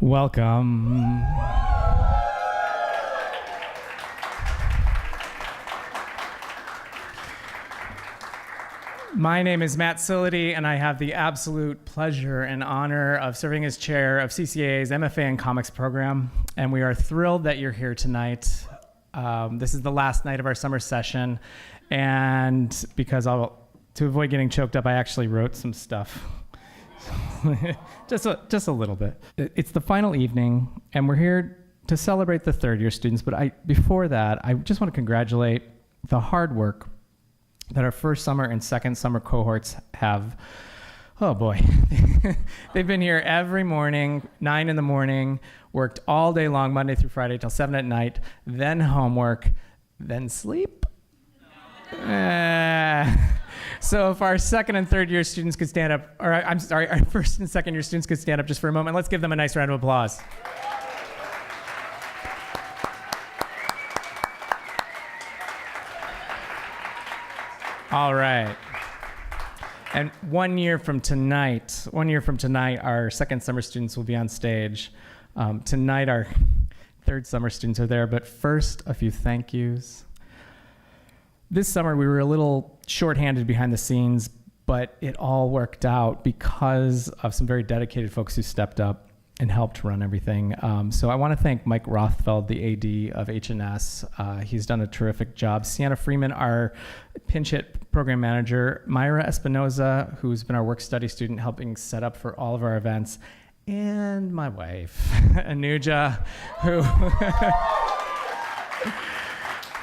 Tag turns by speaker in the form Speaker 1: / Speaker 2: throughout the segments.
Speaker 1: Welcome. My name is Matt Sility, and I have the absolute pleasure and honor of serving as chair of CCAA's MFA in Comics program, and we are thrilled that you're here tonight. This is the last night of our summer session, and because to avoid getting choked up, I actually wrote some stuff. just a little bit. It's the final evening, and we're here to celebrate the third year students, but before that, I just want to congratulate the hard work that our first summer and second summer cohorts have. Oh boy. They've been here every morning, 9 in the morning, worked all day long, Monday through Friday till 7 at night, then homework, then sleep. So if our second and third year students could stand up, or I'm sorry, our first and second year students could stand up just for a moment, let's give them a nice round of applause. All right. And 1 year from tonight, our second summer students will be on stage. Tonight, our third summer students are there, but first, a few thank yous. This summer, we were a little shorthanded behind the scenes, but it all worked out because of some very dedicated folks who stepped up and helped run everything. So I want to thank Mike Rothfeld, the AD of H&S. He's done a terrific job. Sienna Freeman, our pinch hit program manager. Myra Espinoza, who's been our work study student, helping set up for all of our events. And my wife, Anuja,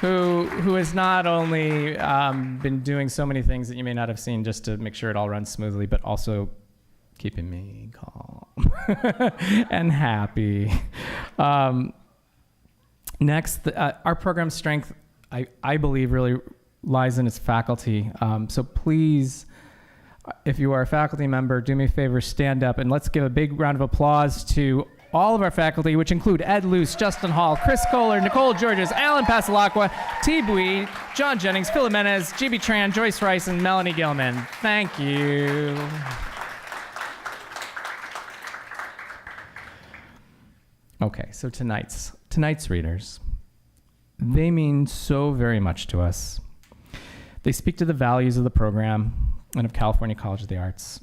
Speaker 1: who has not only been doing so many things that you may not have seen just to make sure it all runs smoothly, but also keeping me calm and happy. Next, our program strength, I believe, really lies in its faculty. So please, if you are a faculty member, do me a favor, stand up, and let's give a big round of applause to all of our faculty, which include Ed Luce, Justin Hall, Chris Kohler, Nicole Georges, Alan Pasalacqua, T. Bui, John Jennings, Phil Jimenez, GB Tran, Joyce Rice, and Melanie Gilman. Thank you. Okay, so tonight's readers, they mean so very much to us. They speak to the values of the program and of California College of the Arts.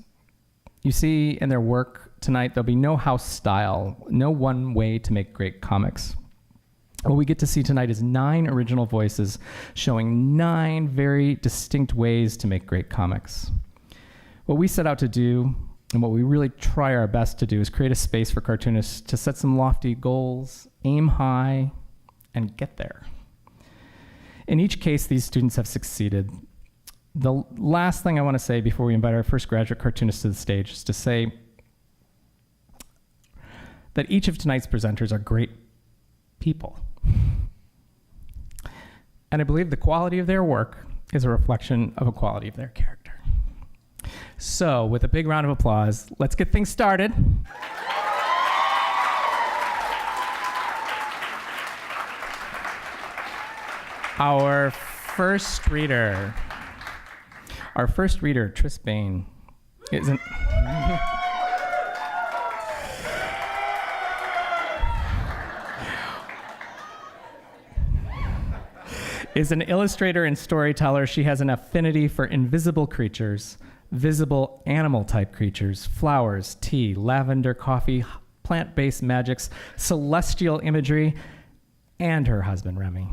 Speaker 1: You see in their work tonight, there'll be no house style, no one way to make great comics. What we get to see tonight is 9 original voices showing 9 very distinct ways to make great comics. What we set out to do, and what we really try our best to do, is create a space for cartoonists to set some lofty goals, aim high, and get there. In each case, these students have succeeded. The last thing I want to say before we invite our first graduate cartoonists to the stage is to say that each of tonight's presenters are great people. And I believe the quality of their work is a reflection of a quality of their character. So, with a big round of applause, let's get things started. Our first reader, Tris Bain, is an illustrator and storyteller. She has an affinity for invisible creatures, visible animal-type creatures, flowers, tea, lavender, coffee, plant-based magics, celestial imagery, and her husband, Remy.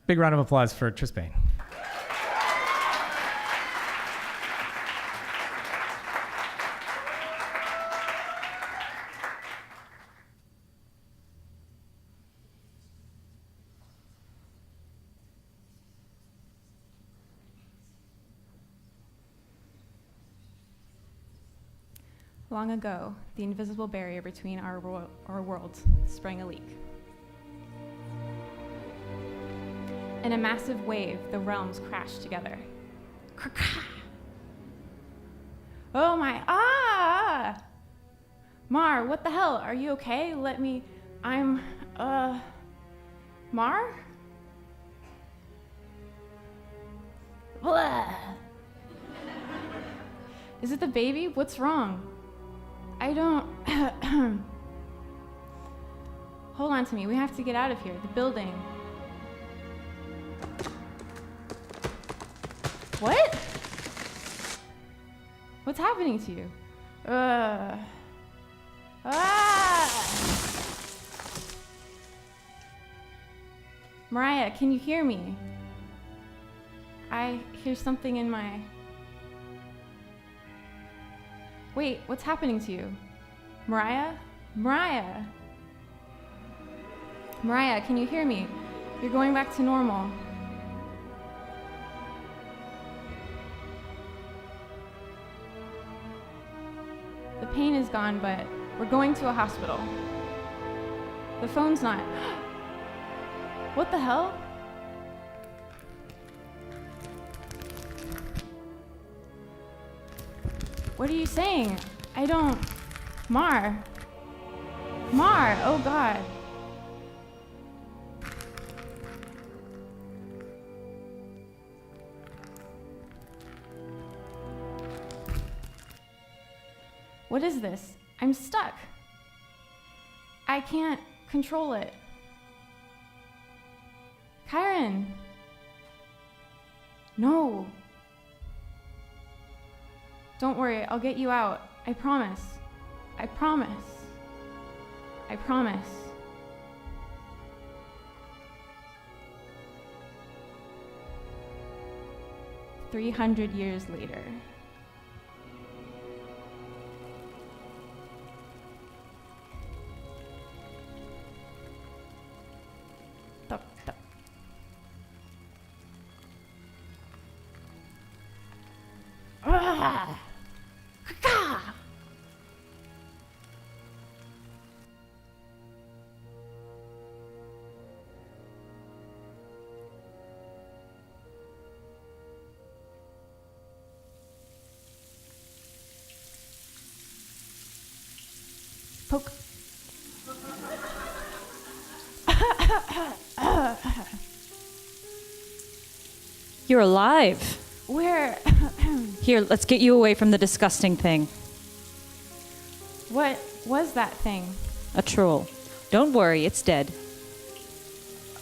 Speaker 1: Big round of applause for Tris Bain.
Speaker 2: Long ago, the invisible barrier between our worlds sprang a leak. In a massive wave, the realms crashed together. Oh my, Mar, what the hell? Are you okay? Mar? Blah. Is it the baby? What's wrong? I don't... Hold on to me. We have to get out of here. The building. What? What's happening to you? Mariah, can you hear me? I hear something in my... Wait, what's happening to you? Mariah? Mariah? Mariah, can you hear me? You're going back to normal. The pain is gone, but we're going to a hospital. The phone's not... What the hell? What are you saying? I don't... Mar, oh God. What is this? I'm stuck. I can't control it. Kyron. No. Don't worry, I'll get you out. I promise. I promise. I promise. "300 years later. Tup, tup. Ah! Ka-ka! Poke.
Speaker 3: You're alive.
Speaker 2: Where?
Speaker 3: Here, let's get you away from the disgusting thing.
Speaker 2: What was that thing?
Speaker 3: A troll. Don't worry, it's dead.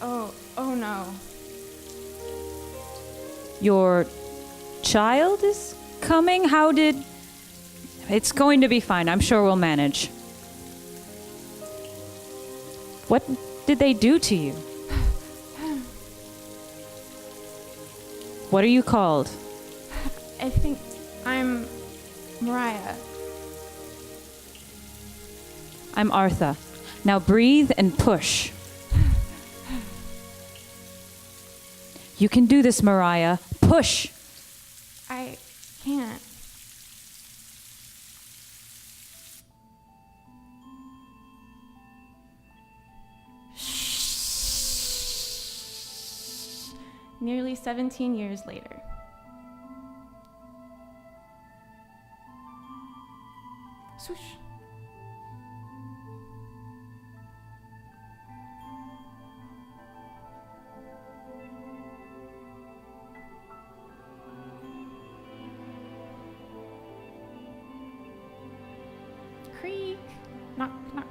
Speaker 2: Oh no.
Speaker 3: Your child is coming? How did... It's going to be fine. I'm sure we'll manage. What did they do to you? What are you called?
Speaker 2: I think I'm Mariah.
Speaker 3: I'm Artha. Now breathe and push. You can do this, Mariah. Push!
Speaker 2: I can't. Nearly 17 years later. Swoosh. Creak. Knock, knock.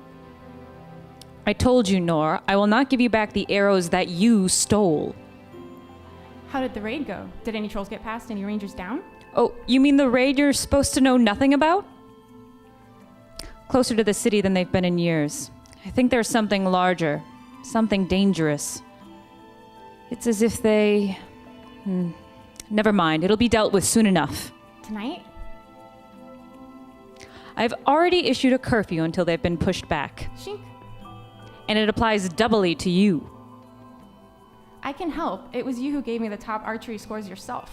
Speaker 3: I told you, Nor, I will not give you back the arrows that you stole.
Speaker 2: How did the raid go? Did any trolls get past? Any rangers down?
Speaker 3: Oh, you mean the raid you're supposed to know nothing about? Closer to the city than they've been in years. I think there's something larger, something dangerous. It's as if they... Never mind, it'll be dealt with soon enough.
Speaker 2: Tonight?
Speaker 3: I've already issued a curfew until they've been pushed back.
Speaker 2: Shink.
Speaker 3: And it applies doubly to you.
Speaker 2: I can help. It was you who gave me the top archery scores yourself.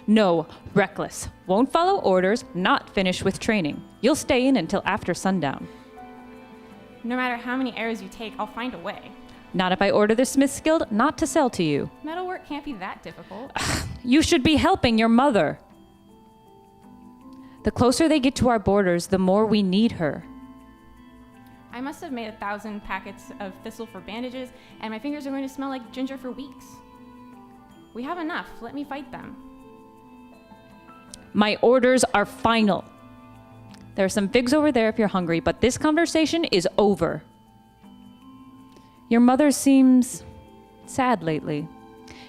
Speaker 3: No, reckless. Won't follow orders, not finish with training. You'll stay in until after sundown.
Speaker 2: No matter how many arrows you take, I'll find a way.
Speaker 3: Not if I order the Smith's Guild not to sell to you.
Speaker 2: Metalwork can't be that difficult.
Speaker 3: You should be helping your mother. The closer they get to our borders, the more we need her.
Speaker 2: I must have made 1,000 packets of thistle for bandages, and my fingers are going to smell like ginger for weeks. We have enough. Let me fight them.
Speaker 3: My orders are final. There are some figs over there if you're hungry, but this conversation is over. Your mother seems sad lately.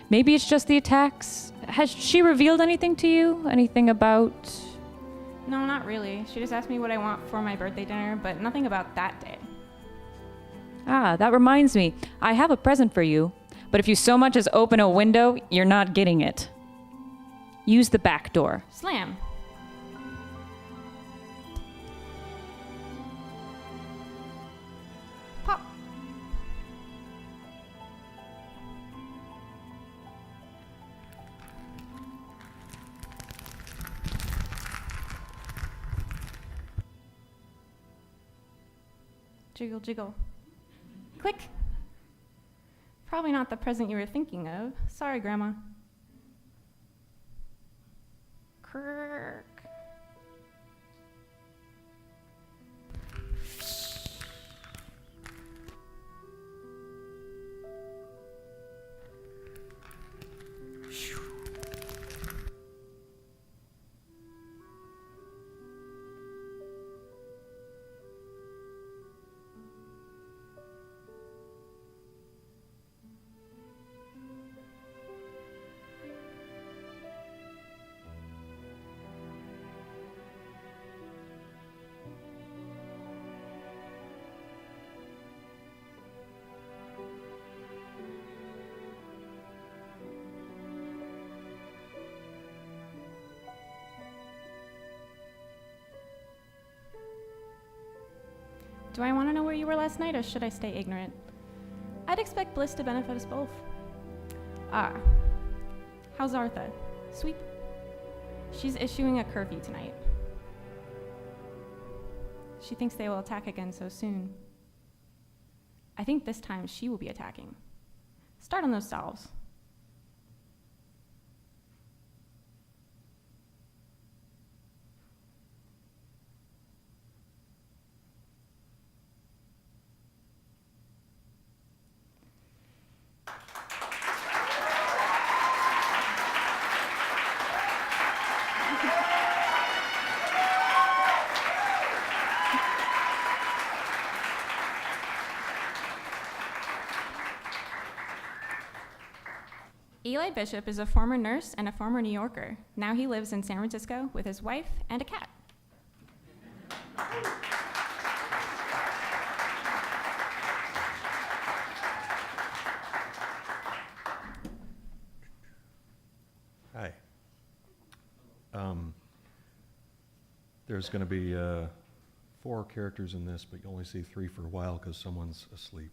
Speaker 3: Maybe it's just the attacks. Has she revealed anything to you? Anything about...
Speaker 2: No, not really. She just asked me what I want for my birthday dinner, but nothing about that day.
Speaker 3: Ah, that reminds me. I have a present for you, but if you so much as open a window, you're not getting it. Use the back door.
Speaker 2: Slam. Pop. Jiggle, jiggle. Click. Probably not the present you were thinking of. Sorry, Grandma. Kirk. Do I want to know where you were last night, or should I stay ignorant? I'd expect bliss to benefit us both. Ah, how's Artha? Sweep? She's issuing a curfew tonight. She thinks they will attack again so soon. I think this time she will be attacking. Start on those salves. Eli Bishop is a former nurse and a former New Yorker. Now he lives in San Francisco with his wife and a cat.
Speaker 4: Hi. There's going to be 4 characters in this, but you only see 3 for a while because someone's asleep.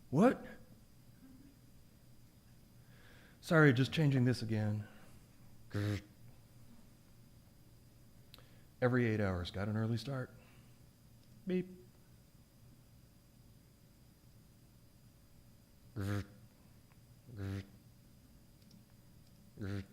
Speaker 4: What? Sorry, just changing this again. Grr. Every 8 hours, got an early start. Beep. Grr. Grr. Grr.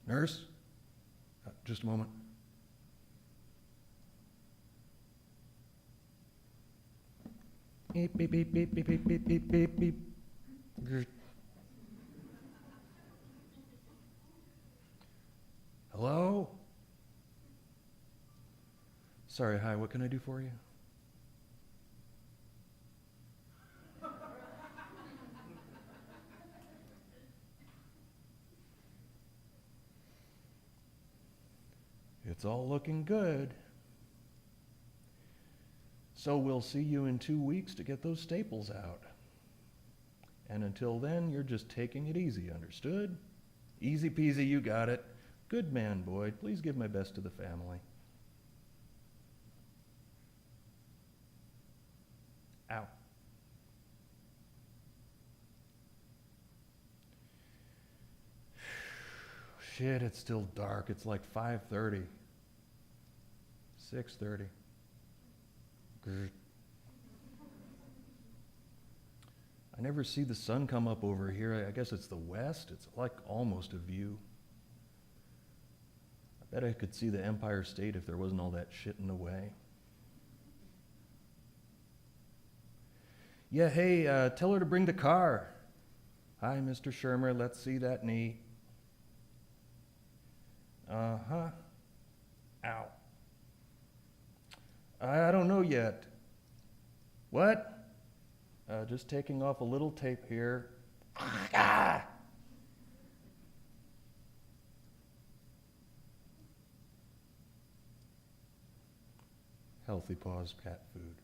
Speaker 4: Nurse? Just a moment. Beep, beep, beep, beep, beep, beep, beep, beep, beep, beep. Grr. Hello? Sorry, hi, what can I do for you? It's all looking good. So we'll see you in 2 weeks to get those staples out. And until then, you're just taking it easy, understood? Easy peasy, you got it. Good man, Boyd. Please give my best to the family. Ow. Shit, it's still dark. It's like 5:30. 6:30. Grr. I never see the sun come up over here. I guess it's the west. It's like almost a view. I bet I could see the Empire State if there wasn't all that shit in the way. Yeah, hey, tell her to bring the car. Hi, Mr. Shermer. Let's see that knee. Uh-huh. Ow. I don't know yet. What? Just taking off a little tape here. Ah! Healthy Paws cat food.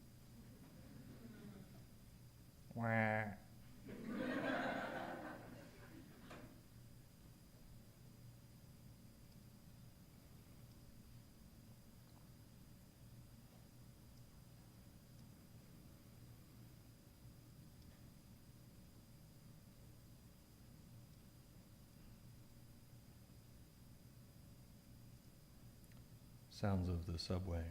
Speaker 4: Wah. Sounds of the subway.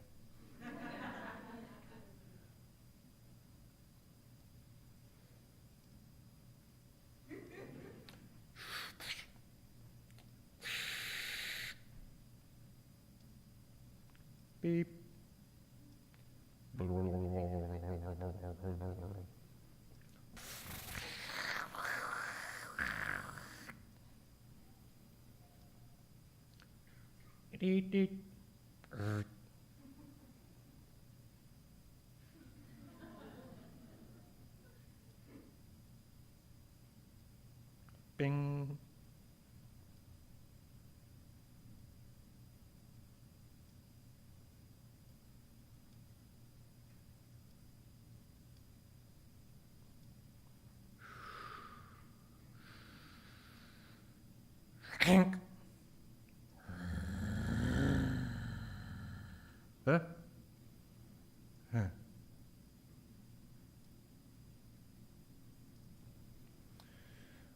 Speaker 4: Beep. Deet, deet. Bing. Kink. Huh? Huh.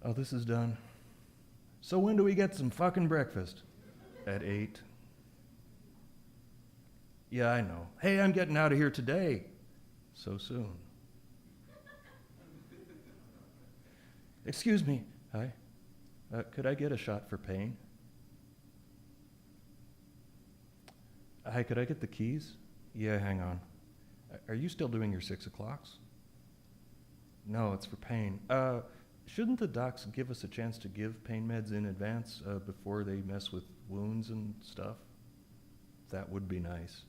Speaker 4: Oh, this is done. So when do we get some fucking breakfast? At 8. Yeah, I know. Hey, I'm getting out of here today. So soon. Excuse me. Hi. Could I get a shot for pain? Hi, could I get the keys? Yeah, hang on. Are you still doing your 6 o'clocks? No, it's for pain. Shouldn't the docs give us a chance to give pain meds in advance before they mess with wounds and stuff? That would be nice.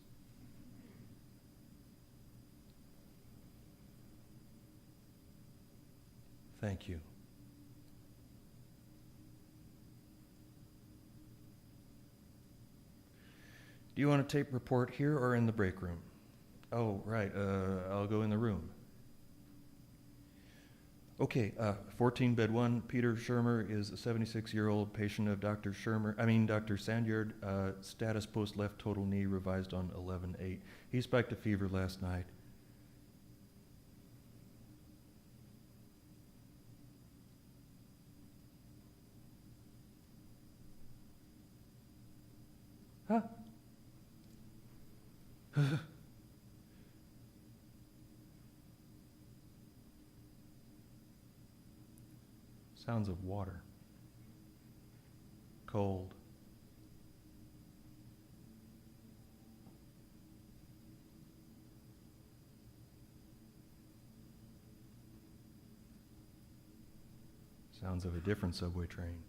Speaker 4: Thank you. Do you want a tape report here or in the break room? Oh, right. I'll go in the room. Okay, 14 bed 1, Peter Shermer is a 76-year-old patient of Dr. Sandyard, status post left total knee revised on 11/8. He spiked a fever last night. Huh? Sounds of water. Cold. Sounds of a different subway train.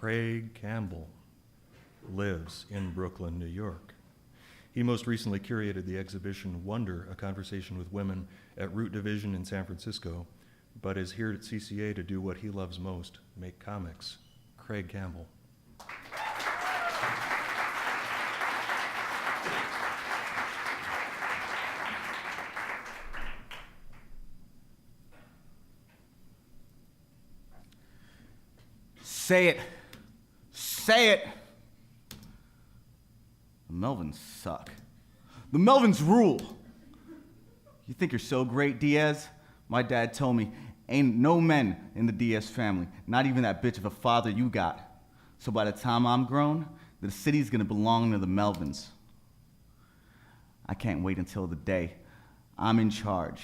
Speaker 4: Craig Campbell lives in Brooklyn, New York. He most recently curated the exhibition Wonder, A Conversation with Women at Root Division in San Francisco, but is here at CCA to do what he loves most, make comics. Craig Campbell.
Speaker 5: Say it. Say it. The Melvins suck. The Melvins rule. You think you're so great, Diaz? My dad told me, ain't no men in the Diaz family, not even that bitch of a father you got. So by the time I'm grown, the city's gonna belong to the Melvins. I can't wait until the day I'm in charge.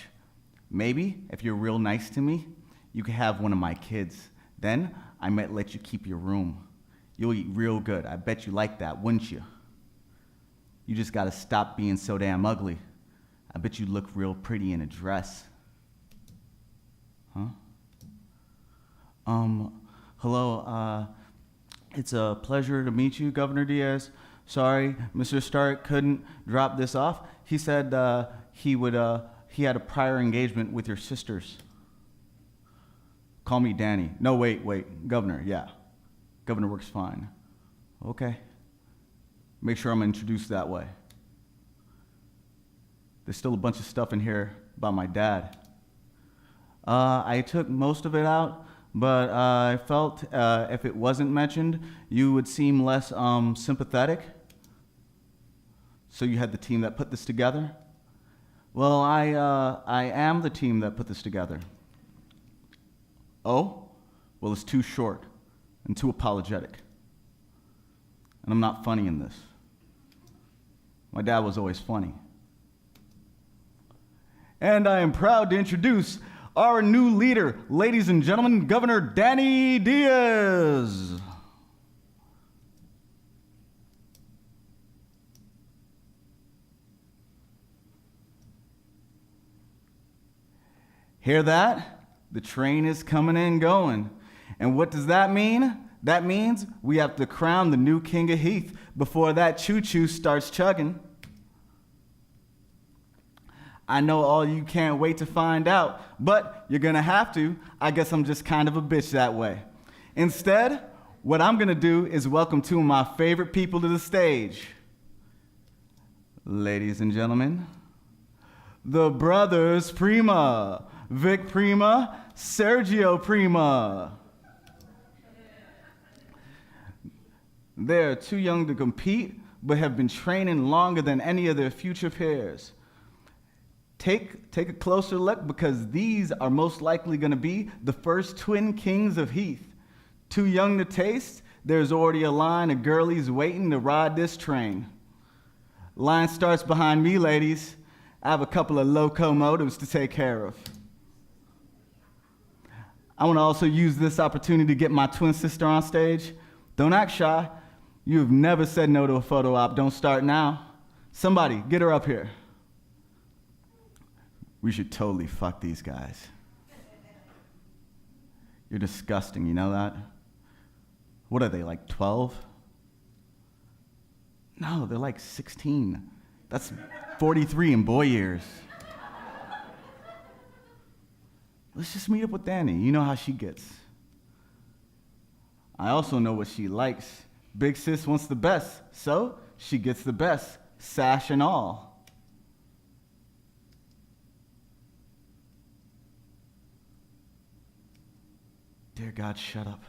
Speaker 5: Maybe, if you're real nice to me, you could have one of my kids. Then, I might let you keep your room. You'll eat real good. I bet you like that, wouldn't you? You just gotta stop being so damn ugly. I bet you look real pretty in a dress. Huh? Hello, it's a pleasure to meet you, Governor Diaz. Sorry, Mr. Stark couldn't drop this off. He said he had a prior engagement with your sisters. Call me Danny. No, wait, Governor, yeah. Governor works fine. Okay. Make sure I'm introduced that way. There's still a bunch of stuff in here about my dad. I took most of it out, but I felt if it wasn't mentioned, you would seem less sympathetic. So you had the team that put this together? Well, I am the team that put this together. Oh? Well, it's too short and too apologetic. And I'm not funny in this. My dad was always funny. And I am proud to introduce our new leader, ladies and gentlemen, Governor Danny Diaz. Hear that? The train is coming and going. And what does that mean? That means we have to crown the new king of Heath before that choo-choo starts chugging. I know all you can't wait to find out, but you're gonna have to. I guess I'm just kind of a bitch that way. Instead, what I'm gonna do is welcome two of my favorite people to the stage. Ladies and gentlemen, the brothers Prima. Vic Prima, Sergio Prima. They're too young to compete, but have been training longer than any of their future peers. Take a closer look, because these are most likely going to be the first twin kings of Heath. Too young to taste, there's already a line of girlies waiting to ride this train. Line starts behind me, ladies. I have a couple of locomotives to take care of. I want to also use this opportunity to get my twin sister on stage. Don't act shy. You've never said no to a photo op. Don't start now. Somebody, get her up here. We should totally fuck these guys. You're disgusting, you know that? What are they, like 12? No, they're like 16. That's 43 in boy years. Let's just meet up with Danny. You know how she gets. I also know what she likes. Big sis wants the best, so she gets the best, sash and all. Dear God, shut up.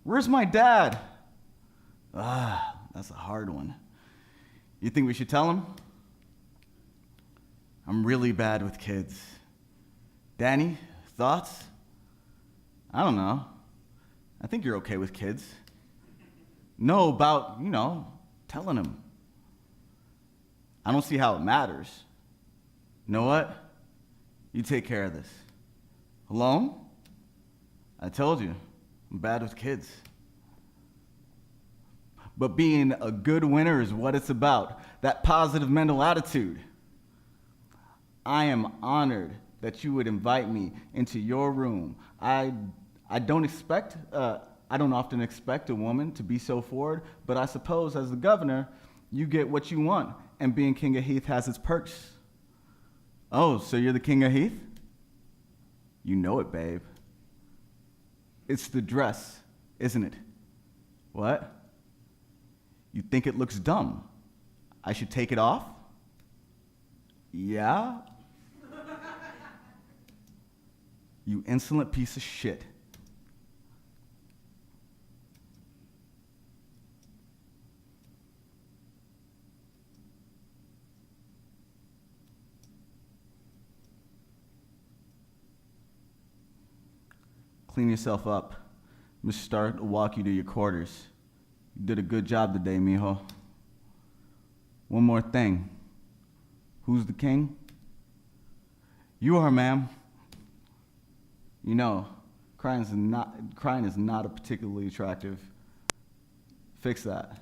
Speaker 5: Where's my dad? That's a hard one. You think we should tell him? I'm really bad with kids. Danny, thoughts? I don't know. I think you're okay with kids. No, about, telling him. I don't see how it matters. You know what? You take care of this. Alone? I told you, I'm bad with kids. But being a good winner is what it's about. That positive mental attitude. I am honored that you would invite me into your room. I I don't often expect a woman to be so forward, but I suppose as the governor, you get what you want, and being King of Heath has its perks. Oh, so you're the King of Heath? You know it, babe. It's the dress, isn't it? What? You think it looks dumb? I should take it off? Yeah? You insolent piece of shit. Clean yourself up. Miss Stark will walk you to your quarters. You did a good job today, mijo. One more thing. Who's the king? You are, ma'am. You know, crying is not a particularly attractive. Fix that.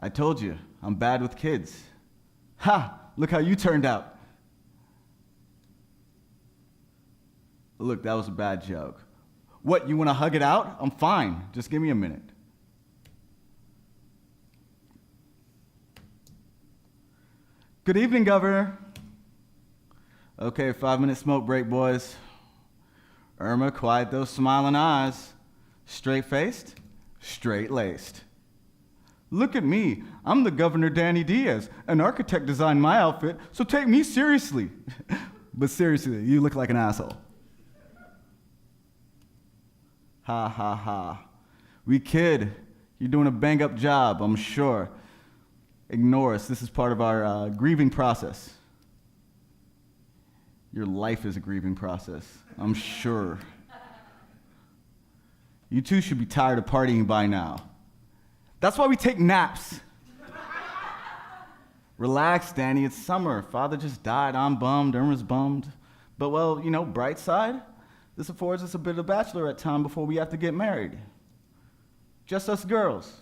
Speaker 5: I told you, I'm bad with kids. Ha! Look how you turned out. Look, that was a bad joke. What, you want to hug it out? I'm fine. Just give me a minute. Good evening, Governor. Okay, 5-minute smoke break, boys. Irma, quiet those smiling eyes. Straight-faced, straight-laced. Look at me. I'm the Governor Danny Diaz. An architect designed my outfit, so take me seriously. But seriously, you look like an asshole. Ha ha ha. We kid. You're doing a bang-up job, I'm sure. Ignore us. This is part of our grieving process. Your life is a grieving process, I'm sure. You two should be tired of partying by now. That's why we take naps. Relax, Danny. It's summer. Father just died. I'm bummed. Irma's bummed. But, well, you know, bright side, this affords us a bit of bachelorette time before we have to get married. Just us girls.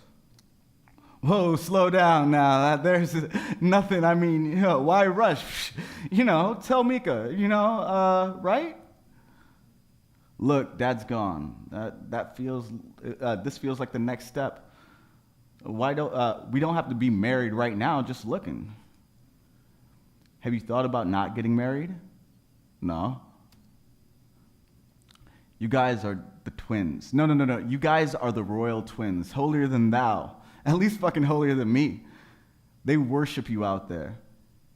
Speaker 5: Whoa, slow down now. There's nothing, I mean, you know, why rush? You know, tell Mika, you know, right? Look, Dad's gone. This feels like the next step. We don't have to be married right now, just looking. Have you thought about not getting married? No. You guys are the twins. No. You guys are the royal twins, holier than thou. At least fucking holier than me. They worship you out there.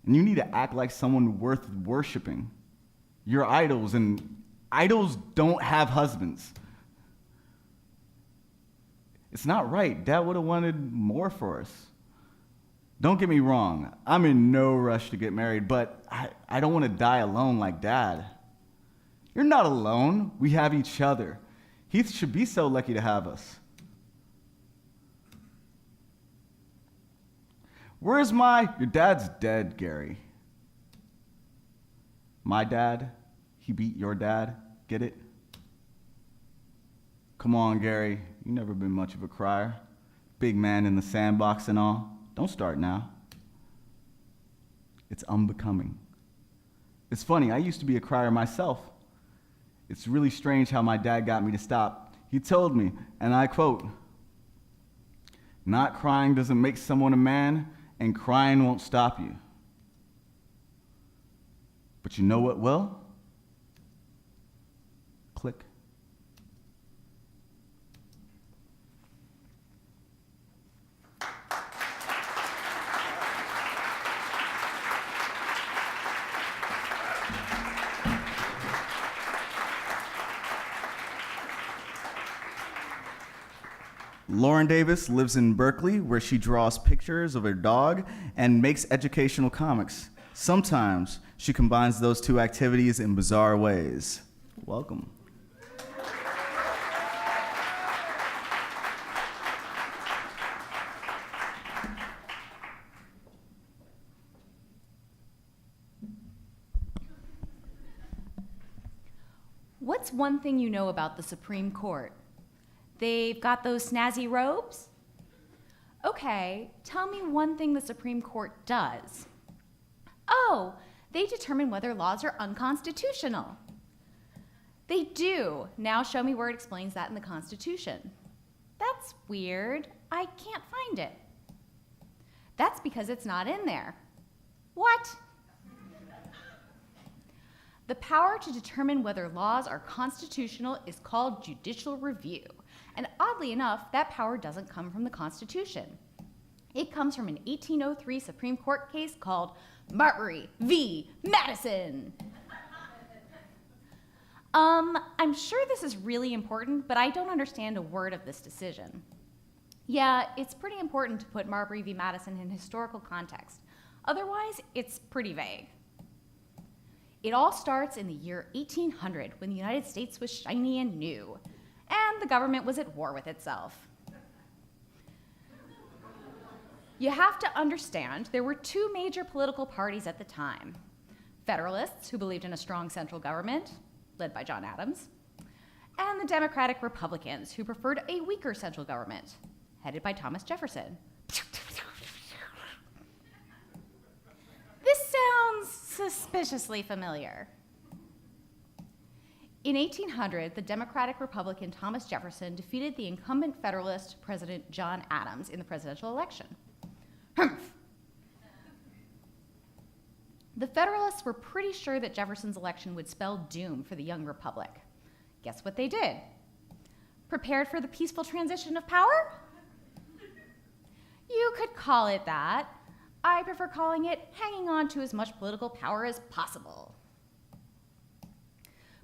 Speaker 5: And you need to act like someone worth worshiping. You're idols, and idols don't have husbands. It's not right. Dad would have wanted more for us. Don't get me wrong. I'm in no rush to get married, but I don't want to die alone like Dad. You're not alone. We have each other. Heath should be so lucky to have us. Where's your dad's dead, Gary. My dad, he beat your dad. Get it? Come on, Gary. You've never been much of a crier. Big man in the sandbox and all. Don't start now. It's unbecoming. It's funny, I used to be a crier myself. It's really strange how my dad got me to stop. He told me, and I quote, "Not crying doesn't make someone a man, and crying won't stop you. But you know what will? Click." Lauren Davis lives in Berkeley, where she draws pictures of her dog and makes educational comics. Sometimes she combines those two activities in bizarre ways. Welcome.
Speaker 6: What's one thing you know about the Supreme Court? They've got those snazzy robes? Okay, tell me one thing the Supreme Court does. Oh, they determine whether laws are unconstitutional. They do. Now show me where it explains that in the Constitution. That's weird. I can't find it. That's because it's not in there. What? The power to determine whether laws are constitutional is called judicial review. And oddly enough, that power doesn't come from the Constitution. It comes from an 1803 Supreme Court case called Marbury v. Madison. I'm sure this is really important, but I don't understand a word of this decision. Yeah, it's pretty important to put Marbury v. Madison in historical context. Otherwise, it's pretty vague. It all starts in the year 1800 when the United States was shiny and new, and the government was at war with itself. You have to understand there were two major political parties at the time. Federalists, who believed in a strong central government, led by John Adams, and the Democratic Republicans, who preferred a weaker central government, headed by Thomas Jefferson. This sounds suspiciously familiar. In 1800, the Democratic Republican Thomas Jefferson defeated the incumbent Federalist President John Adams in the presidential election. Humph. The Federalists were pretty sure that Jefferson's election would spell doom for the young republic. Guess what they did? Prepared for the peaceful transition of power? You could call it that. I prefer calling it hanging on to as much political power as possible.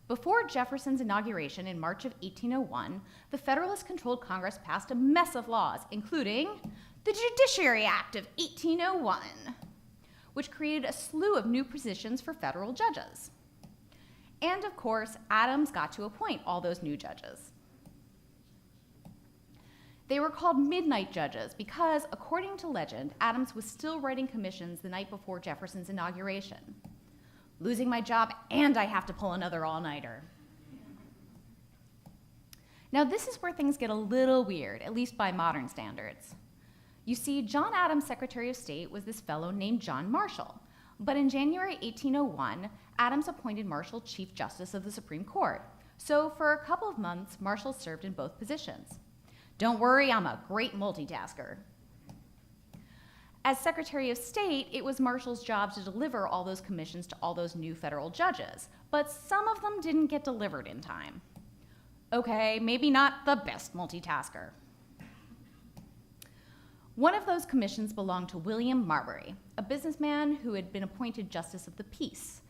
Speaker 6: Before Jefferson's inauguration in March of 1801, the Federalist-controlled Congress passed a mess of laws, including the Judiciary Act of 1801, which created a slew of new positions for federal judges. And of course, Adams got to appoint all those new judges. They were called midnight judges because, according to legend, Adams was still writing commissions the night before Jefferson's inauguration. Losing my job and I have to pull another all-nighter. Now this is where things get a little weird, at least by modern standards. You see, John Adams' Secretary of State was this fellow named John Marshall. But in January 1801, Adams appointed Marshall Chief Justice of the Supreme Court. So for a couple of months, Marshall served in both positions. Don't worry, I'm a great multitasker. As Secretary of State, it was Marshall's job to deliver all those commissions to all those new federal judges, but some of them didn't get delivered in time. Okay, maybe not the best multitasker. One of those commissions belonged to William Marbury, a businessman who had been appointed Justice of the Peace.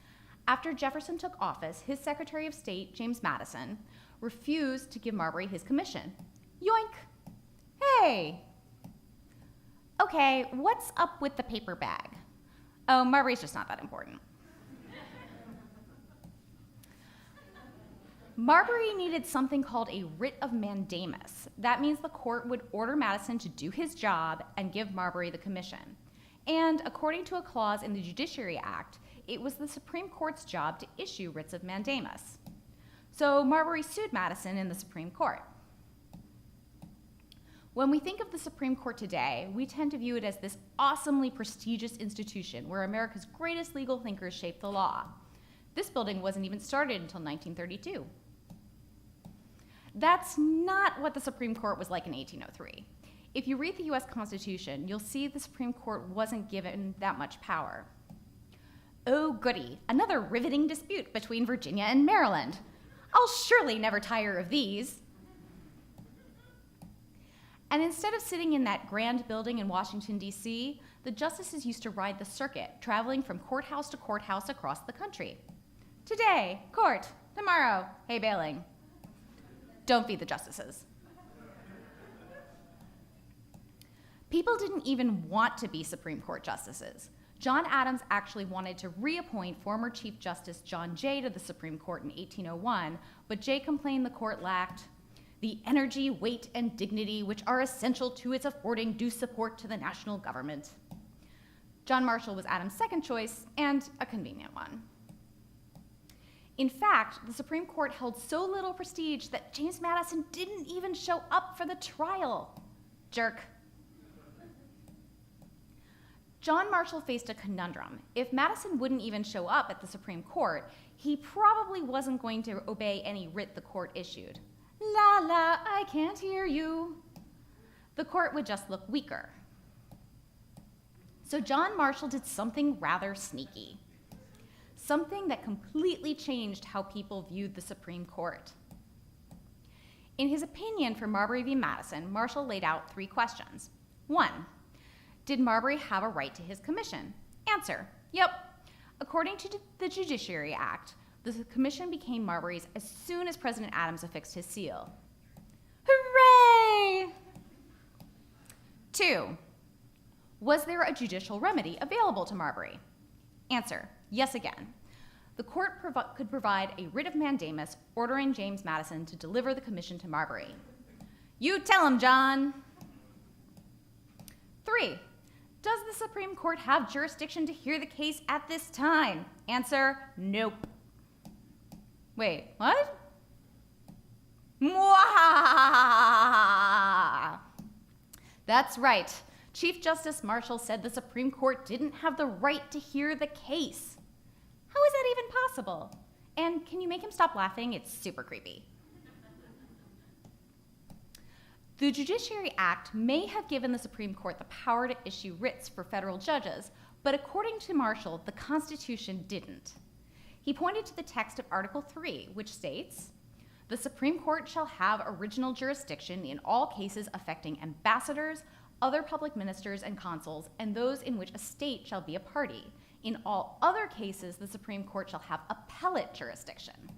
Speaker 6: After Jefferson took office, his Secretary of State, James Madison, refused to give Marbury his commission. Yoink! Hey! Okay, what's up with the paper bag? Oh, Marbury's just not that important. Marbury needed something called a writ of mandamus. That means the court would order Madison to do his job and give Marbury the commission. And according to a clause in the Judiciary Act, it was the Supreme Court's job to issue writs of mandamus. So Marbury sued Madison in the Supreme Court. When we think of the Supreme Court today, we tend to view it as this awesomely prestigious institution where America's greatest legal thinkers shaped the law. This building wasn't even started until 1932. That's not what the Supreme Court was like in 1803. If you read the US Constitution, you'll see the Supreme Court wasn't given that much power. Oh goody, another riveting dispute between Virginia and Maryland. I'll surely never tire of these. And instead of sitting in that grand building in Washington, D.C., the justices used to ride the circuit, traveling from courthouse to courthouse across the country. Today, court. Tomorrow, hay baling. Don't feed the justices. People didn't even want to be Supreme Court justices. John Adams actually wanted to reappoint former Chief Justice John Jay to the Supreme Court in 1801, but Jay complained the court lacked the energy, weight, and dignity which are essential to its affording due support to the national government. John Marshall was Adams' second choice, and a convenient one. In fact, the Supreme Court held so little prestige that James Madison didn't even show up for the trial. Jerk. John Marshall faced a conundrum. If Madison wouldn't even show up at the Supreme Court, he probably wasn't going to obey any writ the court issued. La la, I can't hear you. The court would just look weaker. So John Marshall did something rather sneaky, something that completely changed how people viewed the Supreme Court. In his opinion for Marbury v. Madison, Marshall laid out 3 questions. 1, did Marbury have a right to his commission? Answer, yep. According to the Judiciary Act, the commission became Marbury's as soon as President Adams affixed his seal. Hooray! 2, was there a judicial remedy available to Marbury? Answer, yes again. The court could provide a writ of mandamus ordering James Madison to deliver the commission to Marbury. You tell him, John. 3, does the Supreme Court have jurisdiction to hear the case at this time? Answer, nope. Wait, what? Mwah! That's right. Chief Justice Marshall said the Supreme Court didn't have the right to hear the case. How is that even possible? And can you make him stop laughing? It's super creepy. The Judiciary Act may have given the Supreme Court the power to issue writs for federal judges, but according to Marshall, the Constitution didn't. He pointed to the text of Article 3, which states, "The Supreme Court shall have original jurisdiction in all cases affecting ambassadors, other public ministers and consuls, and those in which a state shall be a party. In all other cases, the Supreme Court shall have appellate jurisdiction."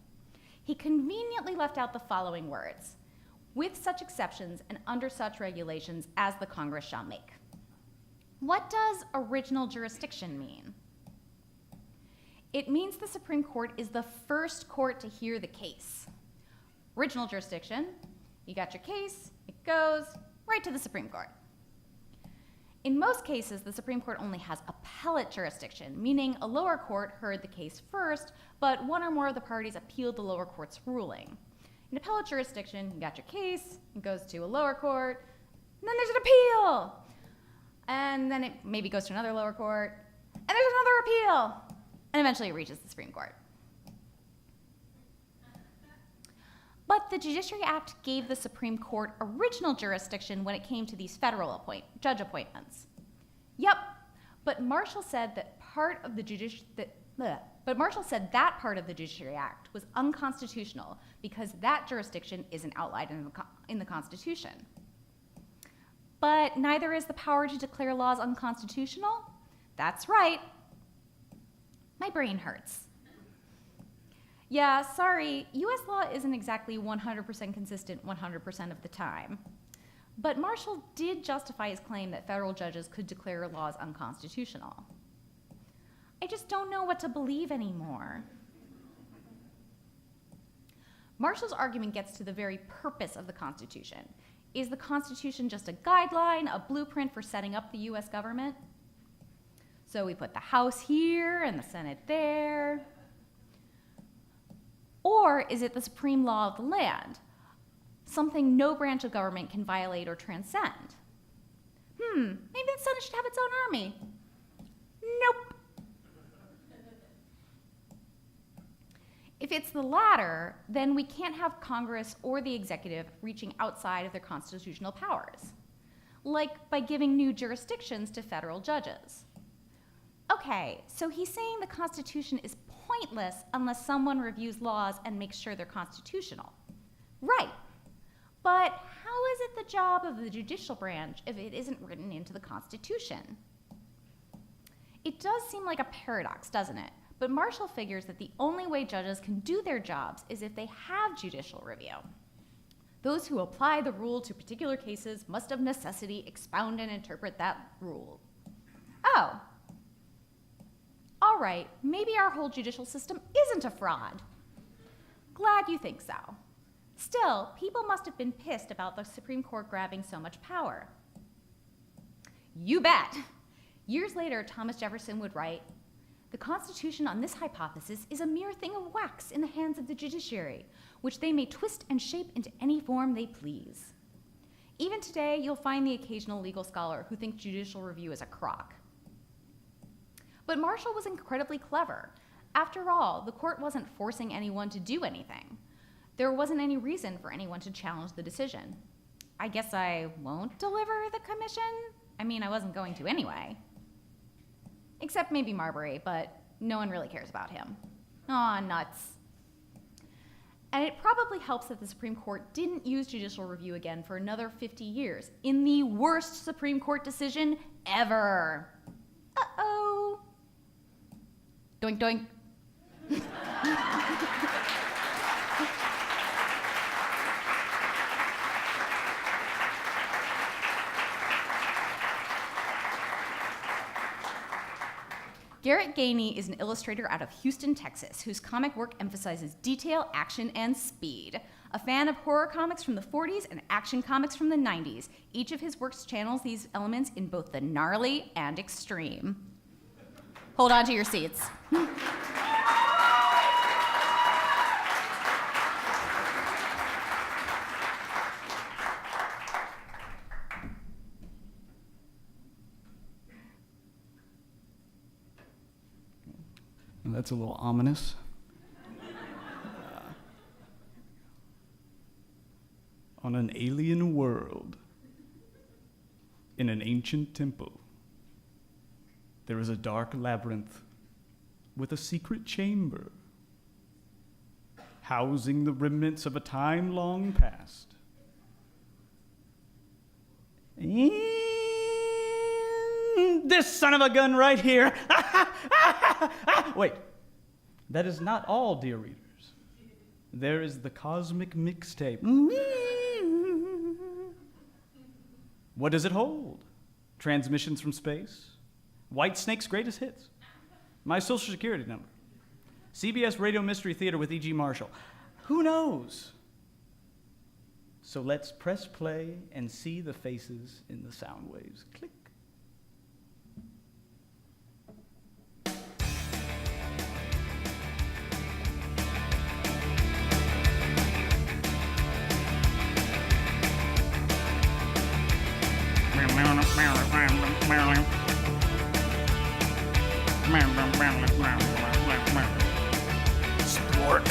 Speaker 6: He conveniently left out the following words, "with such exceptions and under such regulations as the Congress shall make." What does original jurisdiction mean? It means the Supreme Court is the first court to hear the case. Original jurisdiction, you got your case, it goes right to the Supreme Court. In most cases, the Supreme Court only has appellate jurisdiction, meaning a lower court heard the case first, but one or more of the parties appealed the lower court's ruling. In appellate jurisdiction, you got your case, it goes to a lower court, and then there's an appeal. And then it maybe goes to another lower court, and there's another appeal. And eventually it reaches the Supreme Court. But the Judiciary Act gave the Supreme Court original jurisdiction when it came to these federal judge appointments. Yep, but Marshall said that part of the Judiciary Act was unconstitutional because that jurisdiction isn't outlined in the Constitution. But neither is the power to declare laws unconstitutional. That's right. My brain hurts. Yeah, sorry, US law isn't exactly 100% consistent 100% of the time. But Marshall did justify his claim that federal judges could declare laws unconstitutional. I just don't know what to believe anymore. Marshall's argument gets to the very purpose of the Constitution. Is the Constitution just a guideline, a blueprint for setting up the US government? So we put the House here and the Senate there. Or is it the supreme law of the land, something no branch of government can violate or transcend? Maybe the Senate should have its own army. Nope. If it's the latter, then we can't have Congress or the executive reaching outside of their constitutional powers, like by giving new jurisdictions to federal judges. Okay, so he's saying the Constitution is pointless unless someone reviews laws and makes sure they're constitutional. Right. But how is it the job of the judicial branch if it isn't written into the Constitution? It does seem like a paradox, doesn't it? But Marshall figures that the only way judges can do their jobs is if they have judicial review. Those who apply the rule to particular cases must of necessity expound and interpret that rule. Oh. All right, maybe our whole judicial system isn't a fraud. Glad you think so. Still, people must have been pissed about the Supreme Court grabbing so much power. You bet. Years later, Thomas Jefferson would write, "The Constitution on this hypothesis is a mere thing of wax in the hands of the judiciary, which they may twist and shape into any form they please." Even today, you'll find the occasional legal scholar who thinks judicial review is a crock. But Marshall was incredibly clever. After all, the court wasn't forcing anyone to do anything. There wasn't any reason for anyone to challenge the decision. I guess I won't deliver the commission? I mean, I wasn't going to anyway. Except maybe Marbury, but no one really cares about him. Aw, nuts. And it probably helps that the Supreme Court didn't use judicial review again for another 50 years, in the worst Supreme Court decision ever. Uh-oh. Doink, doink. Garrett Gainey is an illustrator out of Houston, Texas, whose comic work emphasizes detail, action, and speed. A fan of horror comics from the 40s and action comics from the 90s, each of his works channels these elements in both the gnarly and extreme. Hold on to your seats.
Speaker 7: That's a little ominous. On an alien world, in an ancient temple, there is a dark labyrinth with a secret chamber, housing the remnants of a time long past. And this son of a gun right here. Wait, that is not all, dear readers. There is the cosmic mixtape. What does it hold? Transmissions from space? Whitesnake's greatest hits? My social security number? CBS Radio Mystery Theater with E.G. Marshall? Who knows? So let's press play and see the faces in the sound waves. Click.
Speaker 8: Sport.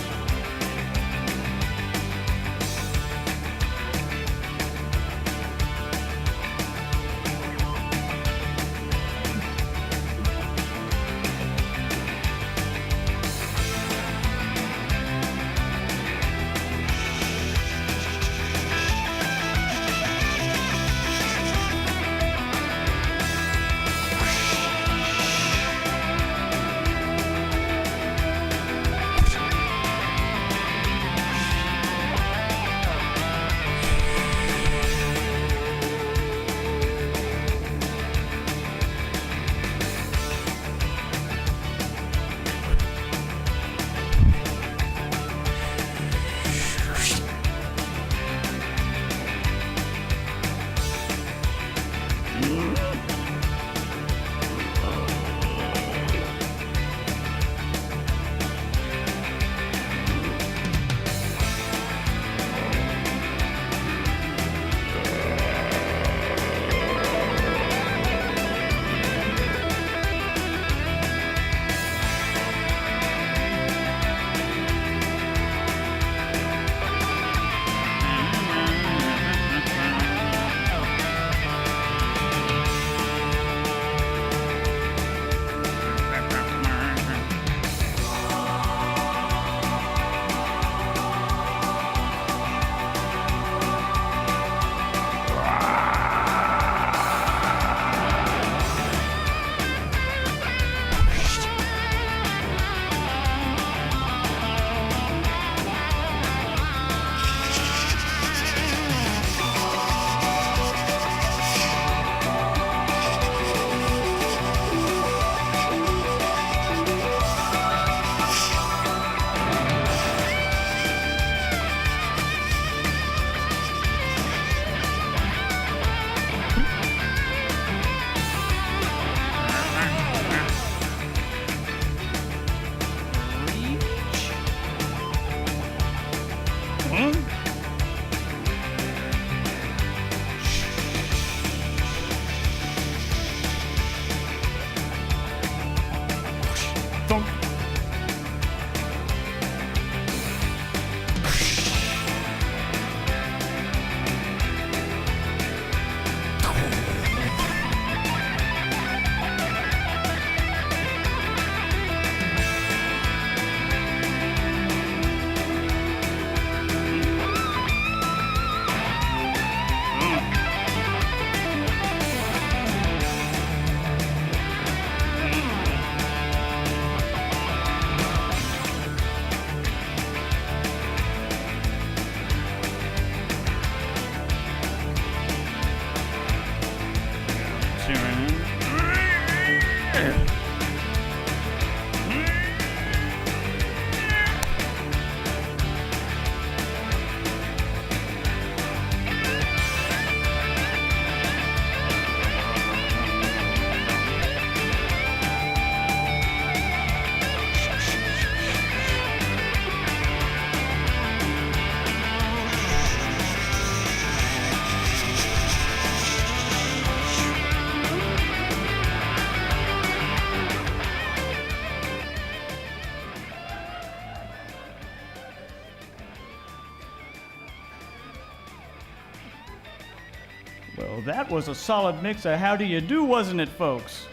Speaker 7: Well, that was a solid mix of how do you do, wasn't it, folks?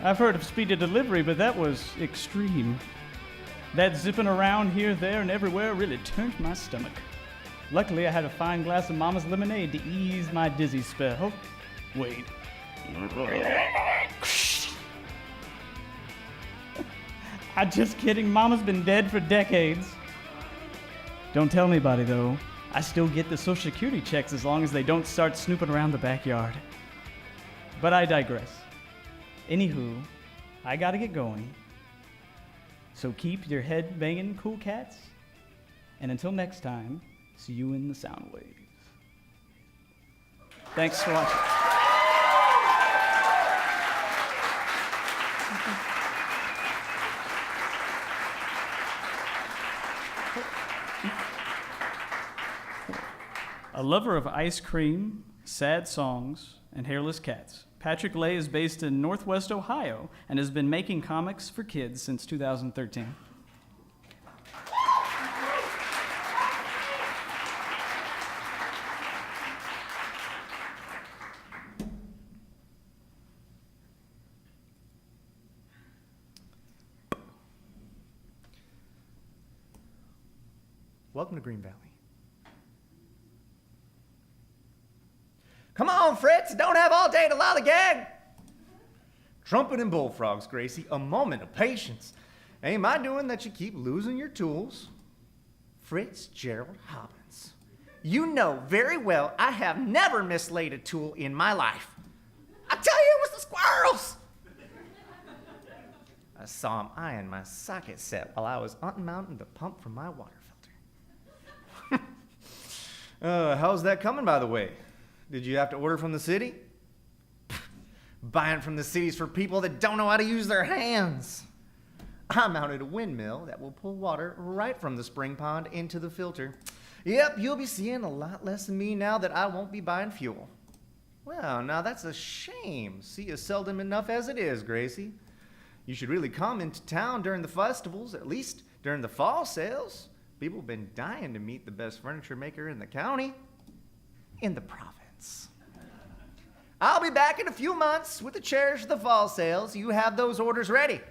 Speaker 7: I've heard of speedy delivery, but that was extreme. That zipping around here, there, and everywhere really turned my stomach. Luckily, I had a fine glass of Mama's lemonade to ease my dizzy spell. Wait. I'm just kidding. Mama's been dead for decades. Don't tell anybody, though. I still get the Social Security checks as long as they don't start snooping around the backyard. But I digress. Anywho, I gotta get going. So keep your head banging, cool cats. And until next time, see you in the sound waves. Thanks for watching. A lover of ice cream, sad songs, and hairless cats, Patrick Lay is based in Northwest Ohio and has been making comics for kids since 2013.
Speaker 8: Welcome to Green Valley. Come on, Fritz, don't have all day to lollygag. Trumpet and bullfrogs, Gracie, a moment of patience. Ain't I doing that you keep losing your tools? Fritz Gerald Hobbins. You know very well I have never mislaid a tool in my life. I tell you, it was the squirrels. I saw him eyeing my socket set while I was unmounting the pump from my water filter. How's that coming, by the way? Did you have to order from the city? Buying from the city's for people that don't know how to use their hands. I mounted a windmill that will pull water right from the spring pond into the filter. Yep, you'll be seeing a lot less of me now that I won't be buying fuel. Well, now that's a shame. See you seldom enough as it is, Gracie. You should really come into town during the festivals, at least during the fall sales. People have been dying to meet the best furniture maker in the county, in the province. I'll be back in a few months with the chairs for the fall sales. You have those orders ready.